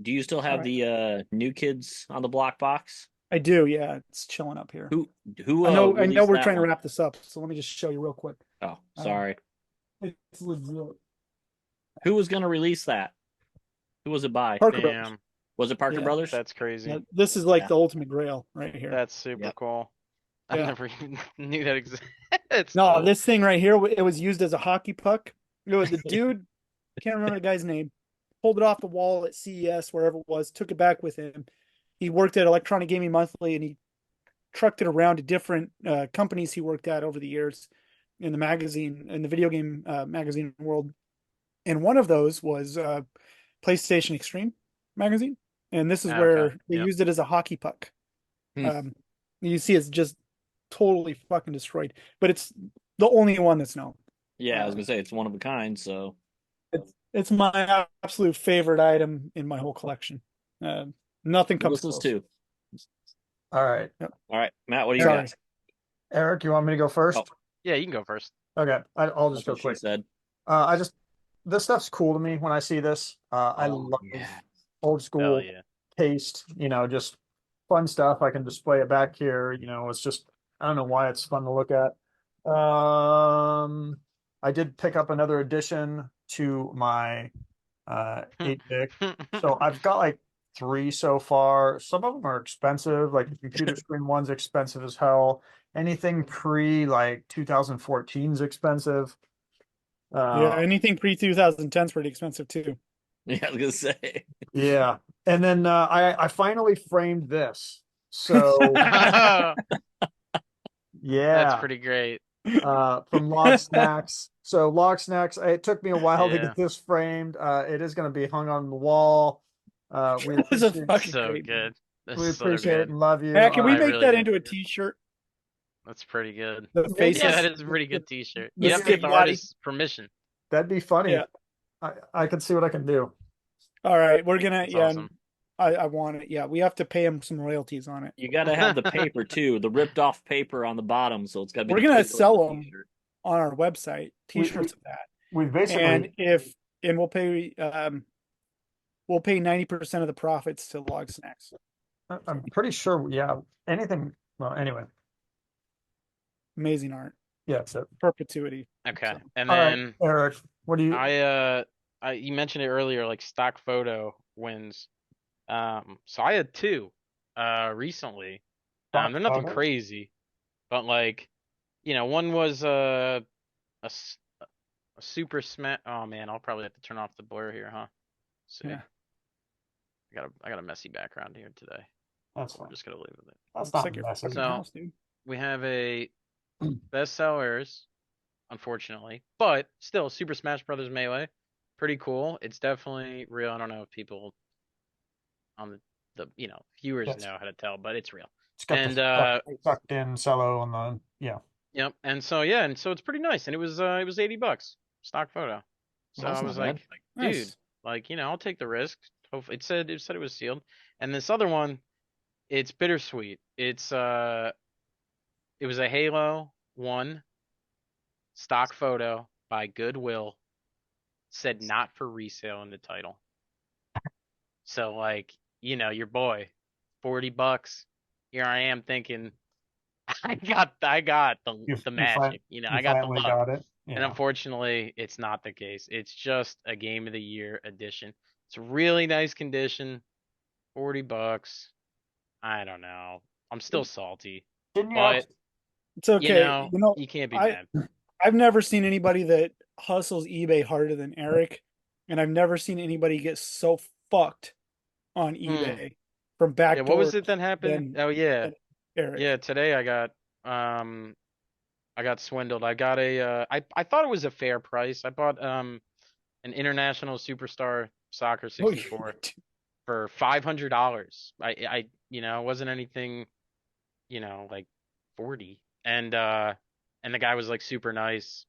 Do you still have the New Kids on the Block box? I do, yeah. It's chilling up here. Who I know released we're that trying to one? wrap this up, so let me just show you real quick. Oh, sorry. It's legit. Who was going to release that? Who was it by? Parker Damn, Brothers. Was it Parker Yeah. Brothers? that's crazy. Yeah, this is like Yeah. the ultimate grail right here. That's super cool. I Yeah. never even knew that existed. It's No, cool. this thing right here, it was used as a hockey puck. It was the dude, can't remember the guy's name, pulled it off the wall at CES, wherever it was, took it back with him. He worked at Electronic Gaming Monthly, and he trucked it around to different companies he worked at over the years in the video game magazine world. And one of those was PlayStation Extreme magazine. And this is where they used it as a hockey puck. You see it's just totally fucking destroyed, but it's the only one that's known. Yeah, I was gonna say it's one of a kind. So it's my absolute favorite item in my whole collection. Nothing comes Melissa's close. too. All right. Yep. All right, Matt, what do you Sorry. got? Eric, you want me to go first? Oh. Yeah, you can go first. Okay, I'll just That's go what she quick. said. This stuff's cool to me when I see this. I love old Hell school yeah. taste, just fun stuff. I can display it back here. It's just, I don't know why it's fun to look at. I did pick up another addition to my 8-pick. So I've got like 3 so far. Some of them are expensive, like the computer screen one's expensive as hell. Anything pre like 2014 is expensive. Yeah, anything pre 2010 is pretty expensive too. Yeah, I was gonna say. Yeah. And then I finally framed this. So That's yeah. pretty great. From Log Snacks. So Log Snacks, it took me a while to Yeah. get this framed. It is going to be hung on the wall. We This is appreciate, fucking So great. good. This we is so appreciate it good. and love you. Can we I make really that do. into a t-shirt? That's pretty good. The faces. Yeah, that is a pretty good t-shirt. The You have to get the Skip Daddy. artist's permission. That'd be funny. Yeah. I can see what I can do. All right, we're gonna That's awesome. I want it. Yeah, we have to pay him some royalties on it. You got to have the paper too, the ripped off paper on the bottom, so it's got to be. We're the gonna paper sell on the them t-shirt. on our website, t-shirts of that. We've basically And we'll pay 90% of the profits to Log Snacks. I'm pretty sure, yeah. Anything, well, anyway. Amazing art. Yeah, that's it. Perpetuity. Okay. And All right, then Eric, what do you you mentioned it earlier, like stock photo wins. So I had 2 recently. They're nothing photos? crazy, but like, one was a super smash. Oh man, I'll probably have to turn off the blur here, huh? See. Yeah. I got a messy background here today. That's We're fine. just gonna leave with it. That's It's not like your messy. fucking So- house, dude. We have a bestsellers, unfortunately, but still Super Smash Brothers Melee, pretty cool. It's definitely real. I don't know if people on the viewers Yes. know how to tell, but it's real. It's got And the sucked in cello on the yep. And so it's pretty nice. And it was $80 stock photo. So That's I not was bad. like, dude, Nice. like, I'll take the risk. Hopefully, it said it was sealed. And this other one, it's bittersweet. It was a Halo 1 stock photo by Goodwill. Said not for resale in the title. So like, your boy, $40. Here I am thinking, I got the magic. I got the finally luck. got it. And Yeah. unfortunately, it's not the case. It's just a Game of the Year edition. It's a really nice condition. $40. I don't know. I'm still salty. Didn't you But have- It's okay. you can't be I- mad. I've never seen anybody that hustles eBay harder than Eric, and I've never seen anybody get so fucked on eBay from back. Yeah, what was it that happened? than- Oh yeah. Eric. Yeah, today I got swindled. I got I thought it was a fair price. I bought an International Superstar Soccer 64 for $500. It wasn't anything, like 40. And and the guy was like super nice.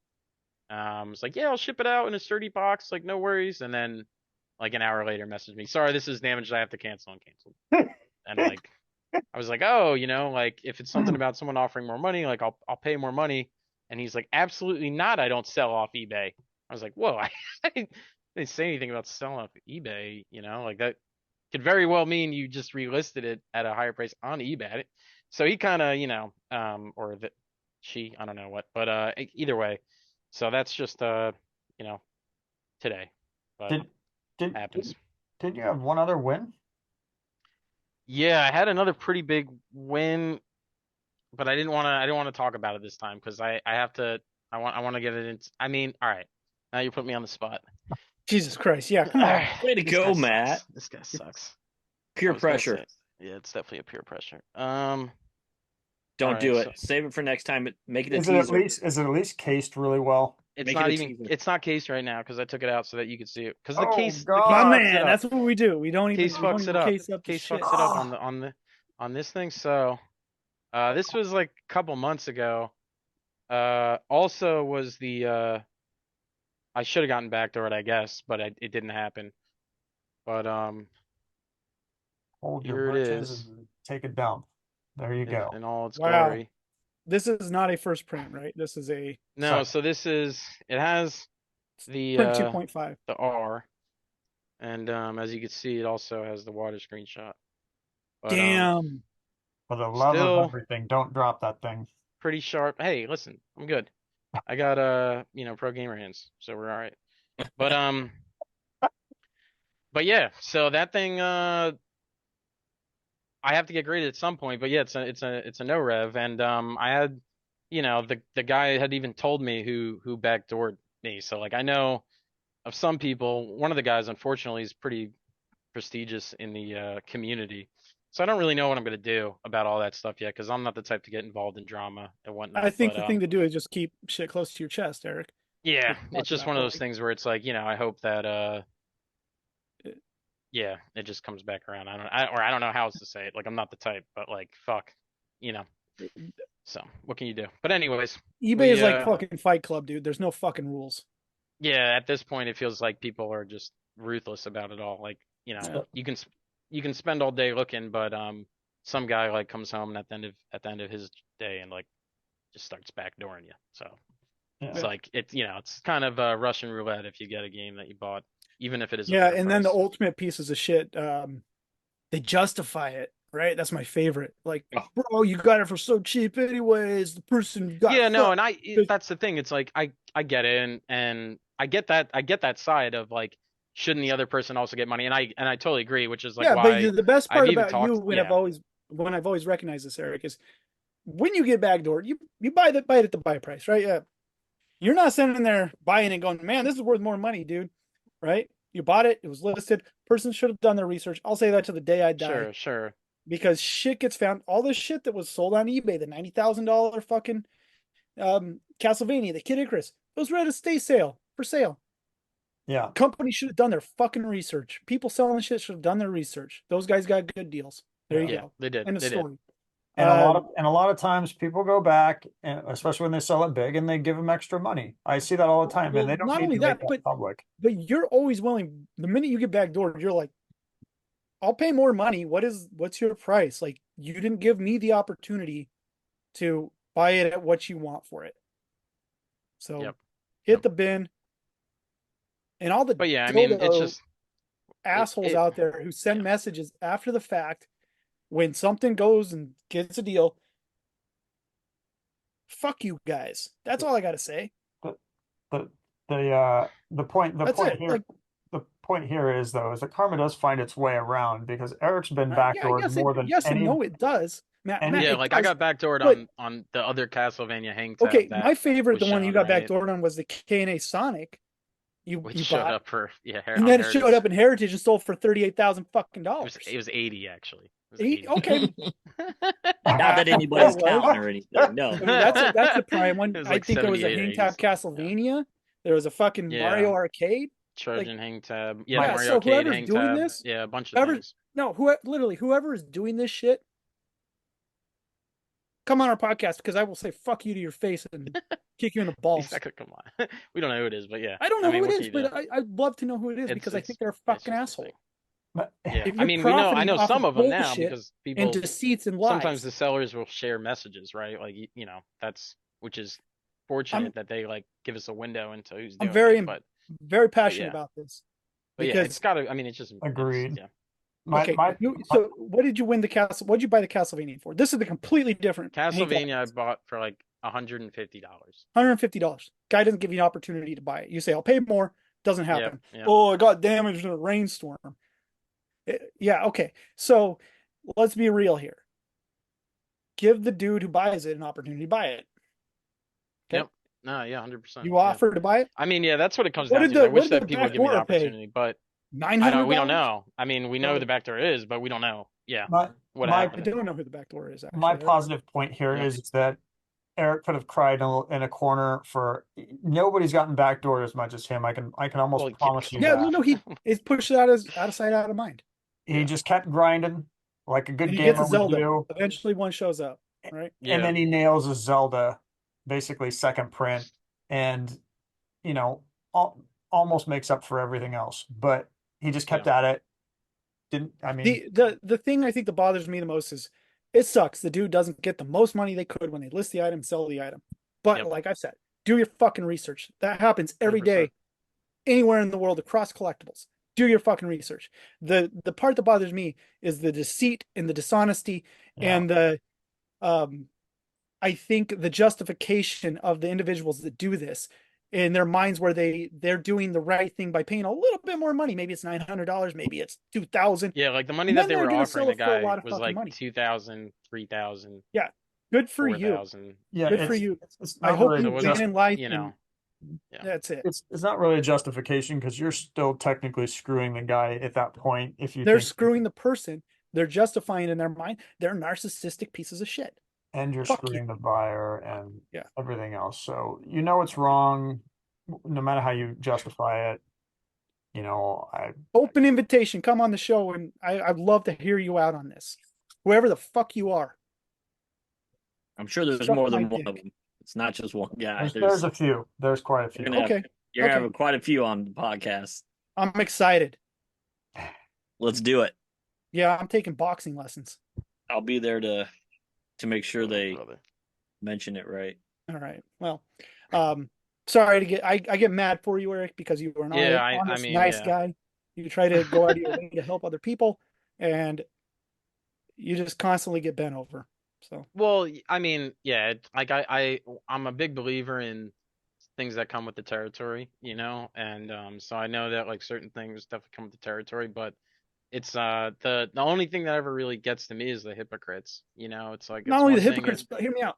Was like, yeah, I'll ship it out in a sturdy box, like no worries. And then like an hour later, messaged me, sorry, this is damaged. I have to cancel, and canceled. And like, I was like, oh, like if it's something about someone offering more money, like I'll pay more money. And he's like, absolutely not. I don't sell off eBay. I was like, whoa, I didn't say anything about selling off eBay. Like that could very well mean you just relisted it at a higher price on eBay. So he kind of, or that she, I don't know what, but either way. So that's just today, but Did did happens. did you have one other win? Yeah, I had another pretty big win, but I didn't want to talk about it this time because I have to I want to get it in. I mean, all right, now you put me on the spot. Jesus Christ. Yeah, come on. Way to This go, guy sucks. Matt. This guy sucks. Peer I was gonna pressure. say- Yeah, it's definitely a peer pressure. Don't Alright, do it. so- Save it for next time. Make it a Is it teaser. at least cased really well? it's Make not it a even teaser. it's not cased right now because I took it out so that you could see it. Because the Oh, case God. My fucks it man, up. that's what we do. We don't even, Case we don't fucks even it up. case up the Case shit. fucks it up on this thing. So this was like a couple months ago. Also was the I should have gotten backdoored, I guess, but it didn't happen. But Hold your here it britches is and take a dump. There you go. in all its Wow. glory. This is not a first print, right? This is a No, Sorry. so it has the print 2.5. the R, and as you can see, it also has the water screenshot. But, Damn. For the love Still- of everything, don't drop that thing. pretty sharp. Hey, listen, I'm good. I got pro gamer hands, so we're all right. But yeah, so that thing I have to get graded at some point, but yeah, it's a no rev, and I had the guy had even told me who backdoored me, so like I know of some people. One of the guys, unfortunately, is pretty prestigious in the community, so I don't really know what I'm gonna do about all that stuff yet, because I'm not the type to get involved in drama and whatnot. I think but, the thing to do is just keep shit close to your chest, Eric. yeah, Just it's just talk one of about those things where it's like, I hope that yeah, it just comes back around. I don't know how else to say it. Like I'm not the type, but like fuck, So what can you do? But anyways, eBay is like fucking Fight Club, dude. There's no fucking rules. yeah, at this point it feels like people are just ruthless about it all. Like, you can spend all day looking, but some guy like comes home at the end of his day and like just starts backdooring you. So it's like it's kind of Russian roulette if you get a game that you bought, even if it is. Yeah, and then the ultimate pieces of shit, they justify it, right? That's my favorite. Like, bro, you got it for so cheap, anyways. The person got and that's the thing. It's like I get it, and I get that side of like, shouldn't the other person also get money? And I totally agree, which is like why. But the best part I've even about you, when I've always recognized this, Eric, is when you get backdoored, you buy it at the buy price, right? Yeah, you're not sitting there buying and going, man, this is worth more money, dude. Right? You bought it. It was listed. Person should have done their research. I'll say that to the day I die. Sure. Because shit gets found. All this shit that was sold on eBay, the $90,000 fucking Castlevania, the Kid Icarus, those were at a for sale. Yeah. Company should have done their fucking research. People selling shit should have done their research. Those guys got good deals. There you go. They did. End of They story. did. And a lot of times people go back, and especially when they sell it big, and they give them extra money. I see that all the time, and they don't not need only to make that, that public. But you're always willing. The minute you get backdoored, you're like, I'll pay more money. What's your price? Like, you didn't give me the opportunity to buy it at what you want for it. So hit the bin. And all the But yeah, I mean, it's just assholes out there who send messages after the fact when something goes and gets a deal. Fuck you guys. That's all I gotta say. The point here is though, is that karma does find its way around, because Eric's been backdoored more than yes any. and no, it does. Matt, yeah, like I got backdoored on the other Castlevania hang tab. Okay, my favorite, the one you got right? backdoored on, was the K&A Sonic. Which you showed bought, up for and then it showed up in Heritage and sold for $38,000 fucking dollars. It was 80 actually. It was 80? Okay. Not that anybody's counting or anything. No, I mean, that's the prime one. It was I like think it was a 78 hang tab Castlevania. There was a fucking Mario Arcade. Trojan hang tab. Yeah, Mario so Arcade whoever's hang doing tab. this, Yeah, a bunch of things. No, whoever is doing this shit, come on our podcast because I will say fuck you to your face and kick you in the balls. He's not gonna come on. We don't know who it is, but yeah. I don't know who what it can is, you do? but I'd love to know who it is because I think they're a It's fucking just asshole. insane. But Yeah, If I you're mean, I profiting know off some of them now bullshit because and people deceits and sometimes lies, the sellers will share messages, right? Like that's which is fortunate that they like give us a window into who's I'm doing it, very but passionate yeah, about this but yeah, it's because gotta. I mean, it's just agreed. yeah. okay. So what did you win the castle? What did you buy the Castlevania for? This is the completely different Castlevania I bought for like $150. $150. Guy doesn't give you an opportunity to buy it. You say, I'll pay more. Doesn't happen. Yep. Oh, I got damaged in a rainstorm. Yeah, okay. So let's be real here. Give the dude who buys it an opportunity to buy it. Okay? Yep. No, yeah, 100%. You offer to buy it? I mean, yeah, that's what it comes What down did to. I the wish what did that the people would back give me the door pay? opportunity, but $900? we don't know. I mean, we know who the back door is, but we don't know. Yeah, what I happened. don't know who the back door is, actually. My positive point here Yeah. is that Eric could have cried in a corner for nobody's gotten backdoored as much as him. I can almost Well, promise you Yeah, that. no, he's pushed it out of sight, out of mind. He just kept grinding like a good And he gamer gets a would Zelda. do. Eventually one shows up, right? Yeah. And then he nails a Zelda, basically second print, and you know, almost makes up for everything else. But he just kept at it. The thing I think that bothers me the most is it sucks. The dude doesn't get the most money they could when they list the item, sell the item. But like I said, do your fucking research. That happens every 100%. day, anywhere in the world across collectibles. Do your fucking research. The part that bothers me is the deceit and the dishonesty and the I think the justification of the individuals that do this in their minds where they're doing the right thing by paying a little bit more money. Maybe it's $900, maybe it's $2,000. Yeah, like the money that they were offering the guy was like money. 2,000, 3,000. Yeah, good for 4,000. you. Yeah, good for you. I hope really you win in life. Yeah. That's it. It's not really a justification because you're still technically screwing the guy at that point. If they're screwing the person, they're justifying in their mind. They're narcissistic pieces of shit. And you're screwing the buyer and everything else. So it's wrong, no matter how you justify it. Open invitation. Come on the show, and I'd love to hear you out on this. Whoever the fuck you are. I'm sure there's more than one of them. It's not just one guy. There's a few. There's quite a few. You're gonna have quite a few on the podcast. I'm excited. Let's do it. Yeah, I'm taking boxing lessons. I'll be there to make sure they mention it right. All right. Well, sorry to get I get mad for you, Eric, because you were an honest, nice guy. You try to go out of your way to help other people, and you just constantly get bent over. So well, I mean, yeah, like I'm a big believer in things that come with the territory, and so I know that like certain things definitely come with the territory, but it's the only thing that ever really gets to me is the hypocrites. It's like not only the hypocrites, but hear me out.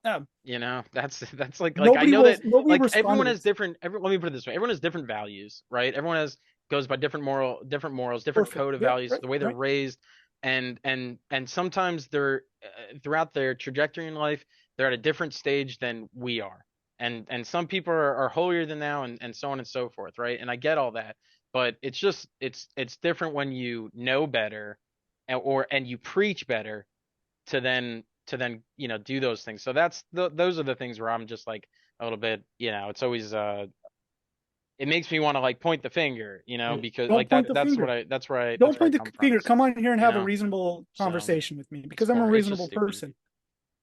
That's like I know that like everyone has different. Let me put it this way: everyone has different values, right? Everyone goes by different morals, different code of values, the way they're raised, and sometimes they're throughout their trajectory in life, they're at a different stage than we are, and some people are holier than thou, and so on and so forth, right? And I get all that. But it's just it's different when you know better, and you preach better, to then do those things. So those are the things where I'm just like a little bit, it's always it makes me want to like point the finger, because like that's where I don't point the finger. Come on here and have a reasonable conversation with me because I'm a reasonable person.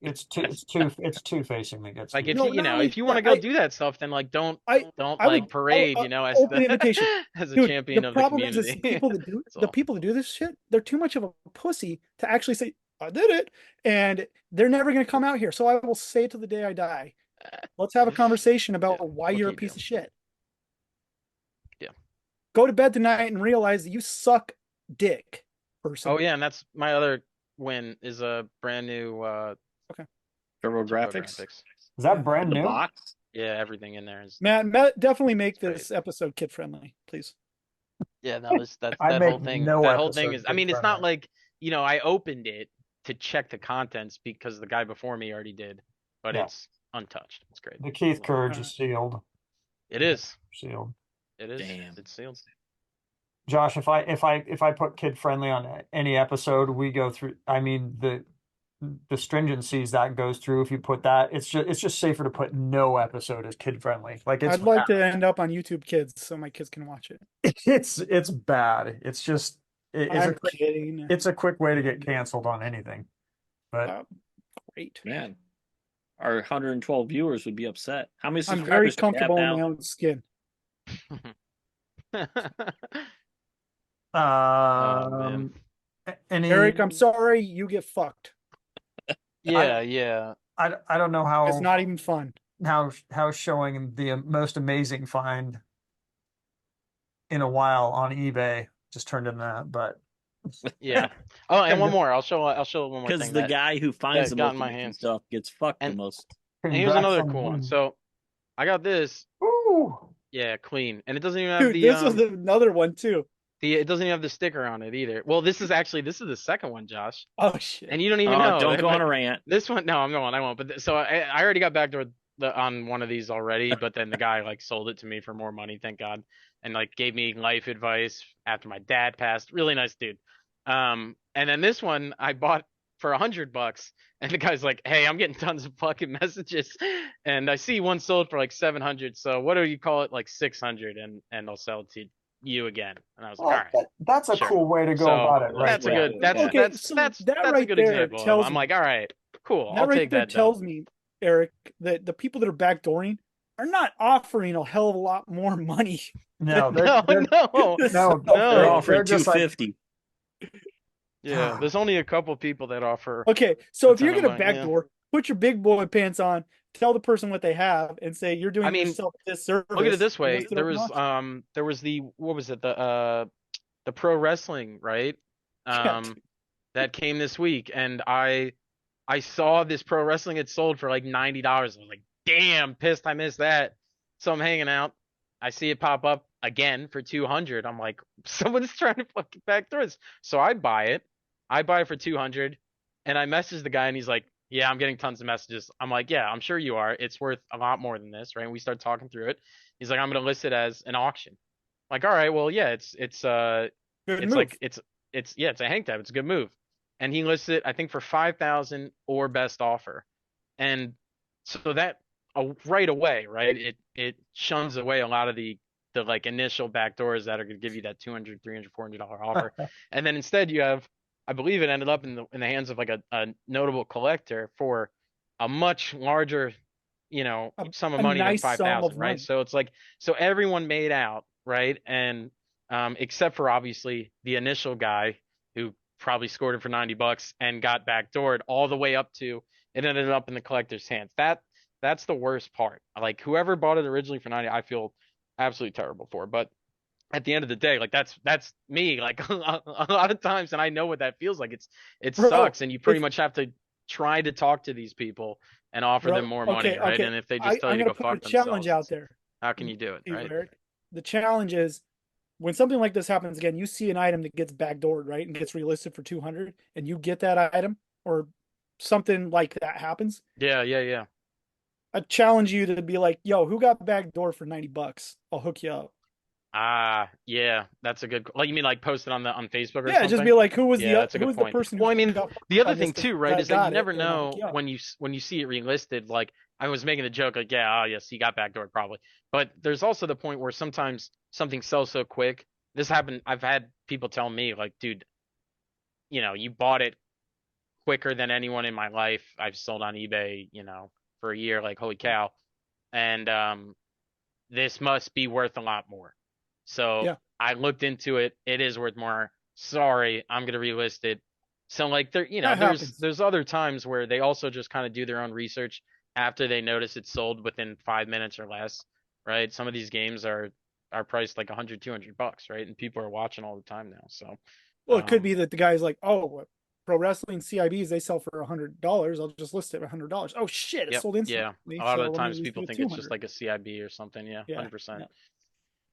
It's two-facing that gets like if you want to go do that stuff, then like don't parade, as open invitation as a champion of the community. Is the people that do this shit, they're too much of a pussy to actually say I did it, and they're never going to come out here. So I will say it to the day I die. Let's have a conversation about why you're a piece of shit. Yeah. Go to bed tonight and realize that you suck dick, person. Oh yeah, and that's my other win is a brand new TurboGrafx. Is that brand new? Box? Yeah, everything in there is. Matt, definitely make this episode kid friendly, please. Yeah, no, that whole thing. That whole thing is. I mean, it's not like I opened it to check the contents because the guy before me already did, but it's untouched. It's great. The Keith Courage is sealed. It is sealed. It is. Damn. It's sealed. Josh, if I put kid friendly on any episode, we go through. I mean the stringencies that goes through if you put that. It's just safer to put no episode as kid friendly. Like I'd like to end up on YouTube Kids so my kids can watch it. it's bad. It's just I'm kidding. it's a quick way to get canceled on anything. But Great. Man, our 112 viewers would be upset. How many I'm very subscribers do we have comfortable in now? my own skin. man. Any Eric, I'm sorry, you get fucked. Yeah. I don't know how It's not even fun. how showing the most amazing find in a while on eBay just turned into that, but Yeah. Oh, and one more. I'll show one more Because thing. the that guy who finds the got most in my amazing hands. stuff gets fucked the And- most. And here's congrats another on cool one. winning. So I got this. Ooh. Yeah, clean. And it doesn't even have Dude, the this was another one too. it doesn't even have the sticker on it either. Well, this is the second one, Josh. Oh shit. And you don't even Oh, know. don't go but on a rant. This one, no, I'm going. I won't. But so I already got backdoor on one of these already, but then the guy like sold it to me for more money, thank God, and like gave me life advice after my dad passed. Really nice dude. And then this one I bought for $100, and the guy's like, "Hey, I'm getting tons of fucking messages, and I see one sold for like 700. So what do you call it, like 600, and I'll sell it to you again." And I was like, Well, "All right." that's a Sure. cool way to go So, about it, right? That's a there. good. That's Okay, that's so that's that that's a right good there example. tells I'm me- like, all right, cool. That I'll right take there that. tells me, Eric, that the people that are backdooring are not offering a hell of a lot more money. No, No, they're no, no, No. They're offering they're just like, 250. Yeah, there's only a couple people that offer. Okay, so A if you're ton of gonna money, yeah. backdoor, put your big boy pants on, tell the person what they have, and say you're doing I mean, yourself a disservice. Look at it this way. list it There up an was auction. there was the what was it the pro wrestling, right? Yeah. That came this week, and I saw this pro wrestling had sold for like $90. I was like, damn, pissed I missed that. So I'm hanging out. I see it pop up again for 200. I'm like, someone's trying to fucking backdoor this. So I buy it. I buy it for 200, and I message the guy, and he's like, yeah, I'm getting tons of messages. I'm like, yeah, I'm sure you are. It's worth a lot more than this, right? And we start talking through it. He's like, I'm gonna list it as an auction. I'm like, all right, well, yeah, it's Good it's move. like it's yeah, it's a hang tag. It's a good move. And he lists it, I think, for 5,000 or best offer. And so that right away, right? It shuns away a lot of the like initial backdoors that are going to give you that 200, 300, $400 offer. And then instead you have, I believe it ended up in the hands of like a notable collector for a much larger, sum of a money than nice sum 5,000, of right? money. So it's like, so everyone made out, right? And except for obviously the initial guy who probably scored it for $90 and got backdoored all the way up to it ended up in the collector's hands. That's the worst part. Like whoever bought it originally for 90, I feel absolutely terrible for. But at the end of the day, like that's me. Like a lot of times, and I know what that feels like. It Bro, sucks, and you pretty if- much have to try to talk to these people and offer Bro, them more money, right? okay. And if they just tell I'm you to gonna go put a fuck challenge themselves, out there. how can you do it, to you, right? Eric. The challenge is when something like this happens again, you see an item that gets backdoored, right, and gets relisted for 200, and you get that item or something like that happens. Yeah. I challenge you to be like, "Yo, who got backdoor for $90? I'll hook you up." Yeah, that's a good. Like you mean like post it on Facebook or Yeah, something? just be like, "Who was Yeah, that's a who good was the point. person?" Well, I who mean, got the other on thing this too, that right, is that got you it, never and I'll know hook you up. when you see it relisted. Like I was making the joke, like, yeah, oh yes, he got backdoored probably. But there's also the point where sometimes something sells so quick. This happened. I've had people tell me, like, dude, you bought it quicker than anyone in my life. I've sold on eBay, for a year. Like, holy cow! And this must be worth a lot more. So Yeah. I looked into it. It is worth more. Sorry, I'm gonna relist it. So like there, That happens. there's other times where they also just kind of do their own research after they notice it's sold within 5 minutes or less, right? Some of these games are priced like 100, $200, right? And people are watching all the time now. So Well, it could be that the guy's like, "Oh, pro wrestling CIBs they sell for $100. I'll just list it for $100. Oh shit, it yep, sold instantly." yeah. A lot So of the let me times list people it at think it's just 200. like a CIB or something. Yeah, Yeah, 100%. yeah.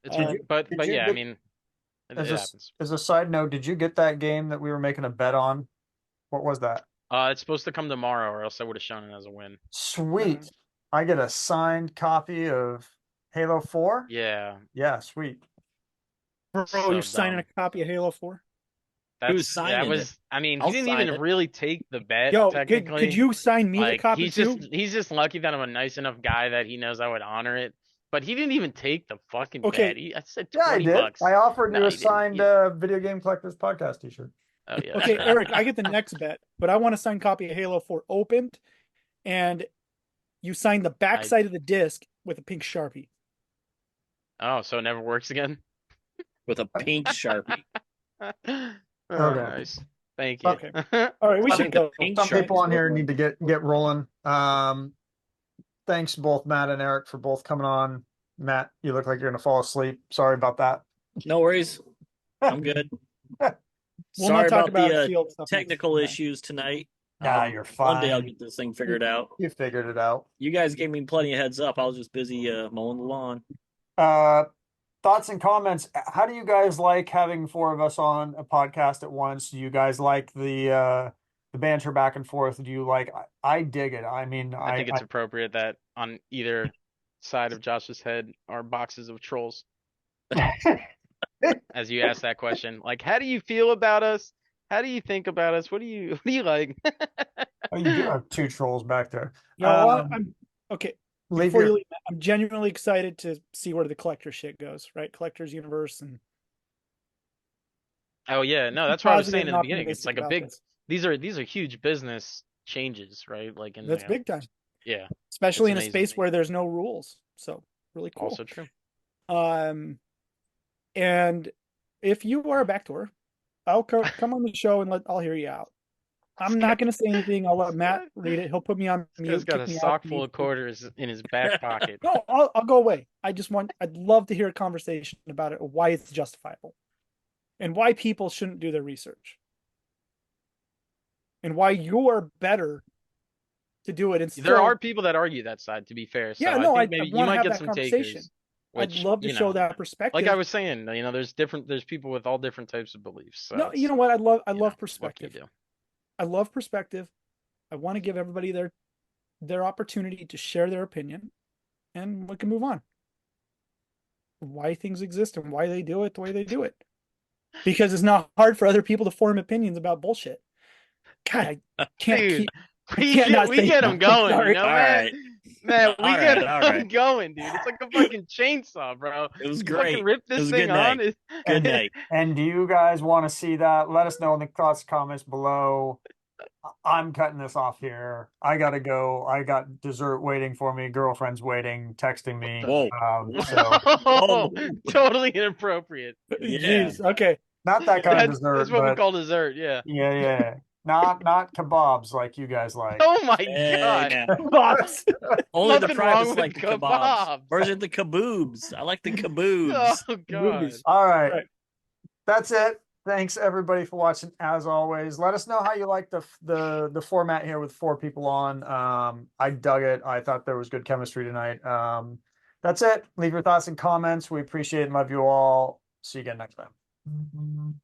It's Did fine. you- But did you yeah, I get- mean, it As happens. as a side note, did you get that game that we were making a bet on? What was that? It's supposed to come tomorrow, or else I would have shown it as a win. Sweet. I get a signed copy of Halo 4? Yeah. Yeah, sweet. Bro, So you're signing dumb. a copy of Halo 4? Who's signing it? I mean, he I'll didn't sign even it. really take the bet, Yo, technically. could you sign me a Like copy too? he's just lucky that I'm a nice enough guy that he knows I would honor it. But he didn't even take the fucking Okay. bet. I said Yeah, I 20 did. bucks. I offered No, you a he didn't. signed Video Game Collectors Podcast t-shirt. Oh yeah. Okay, sure. Eric, I get the next bet, but I want a signed copy of Halo 4 opened, and you sign the backside of the disc with a pink Sharpie. Oh, so it never works again? With a pink Sharpie. Oh, Okay. nice. Thank you. Okay. All right, we I should think the go. pink Some Sharpie's people on here what need to get rolling. Thanks both Matt and Eric for both coming on. Matt, you look like you're gonna fall asleep. Sorry about that. No worries. I'm good. We'll Sorry not talk about the field stuff next technical time. issues tonight. Nah, you're One day I'll fine. get this thing figured out. You figured it out. You guys gave me plenty of heads up. I was just busy mowing the lawn. Thoughts and comments. How do you guys like having four of us on a podcast at once? Do you guys like the banter back and forth? Do you like? I dig it. I mean, I think it's appropriate that on either side of Josh's head are boxes of trolls. As you ask that question, like, how do you feel about us? How do you think about us? What do you like? Oh, you do have two trolls back there. You know what? I'm okay. Leave Before your, you leave, I'm genuinely excited to see where the collector shit goes, right? Collector's universe, and Oh yeah, no, that's what I was positive saying in and the beginning. It's optimistic like a about big. this. These are huge business changes, right? Like in That's big time, Yeah, especially in it's a amazing. space where there's no rules. So really cool. Also true. And if you are a backdoor, I'll come on the show and I'll hear you out. I'm not going to say anything. I'll let Matt read it. He'll put me on mute. He's got a kick me out sock if full he of needs to. quarters in his back pocket. No, I'll go away. I'd love to hear a conversation about it, why it's justifiable, and why people shouldn't do their research, and why you're better to do it. And There are people that argue that side, to be fair. So yeah, no, I I think maybe you want to might have get that some conversation. takers. I'd Which, love to show that perspective. like I was saying, there's people with all different types of beliefs. So no, you know what? I love what can perspective. you do? I love perspective. I want to give everybody their opportunity to share their opinion, and we can move on. Why things exist and why they do it the way they do it. Because it's not hard for other people to form opinions about bullshit. God, I can't Dude, keep. we get them going, Sorry. man. right. Man, we get them all right. going, dude. It's like a fucking chainsaw, bro. It was You great. fucking rip It this was a thing good on. night. Good night. and do you guys want to see that? Let us know in the comments below. I'm cutting this off here. I gotta go. I got dessert waiting for me. Girlfriend's waiting, texting me. Whoa. Oh, totally inappropriate. Yeah. Jeez. Okay. Not that kind of dessert, That's what we but call dessert, yeah. yeah. Not kebabs like you guys like. Oh my Hey, god. now. Boss. Only the Nothing wrong privates with like the kebabs. kebabs. Or is it the kaboobs? I like the kaboobs. Oh god. Movies. All right. Right. That's it. Thanks everybody for watching. As always, let us know how you like the format here with four people on. I dug it. I thought there was good chemistry tonight. That's it. Leave your thoughts and comments. We appreciate and love you all. See you again next time.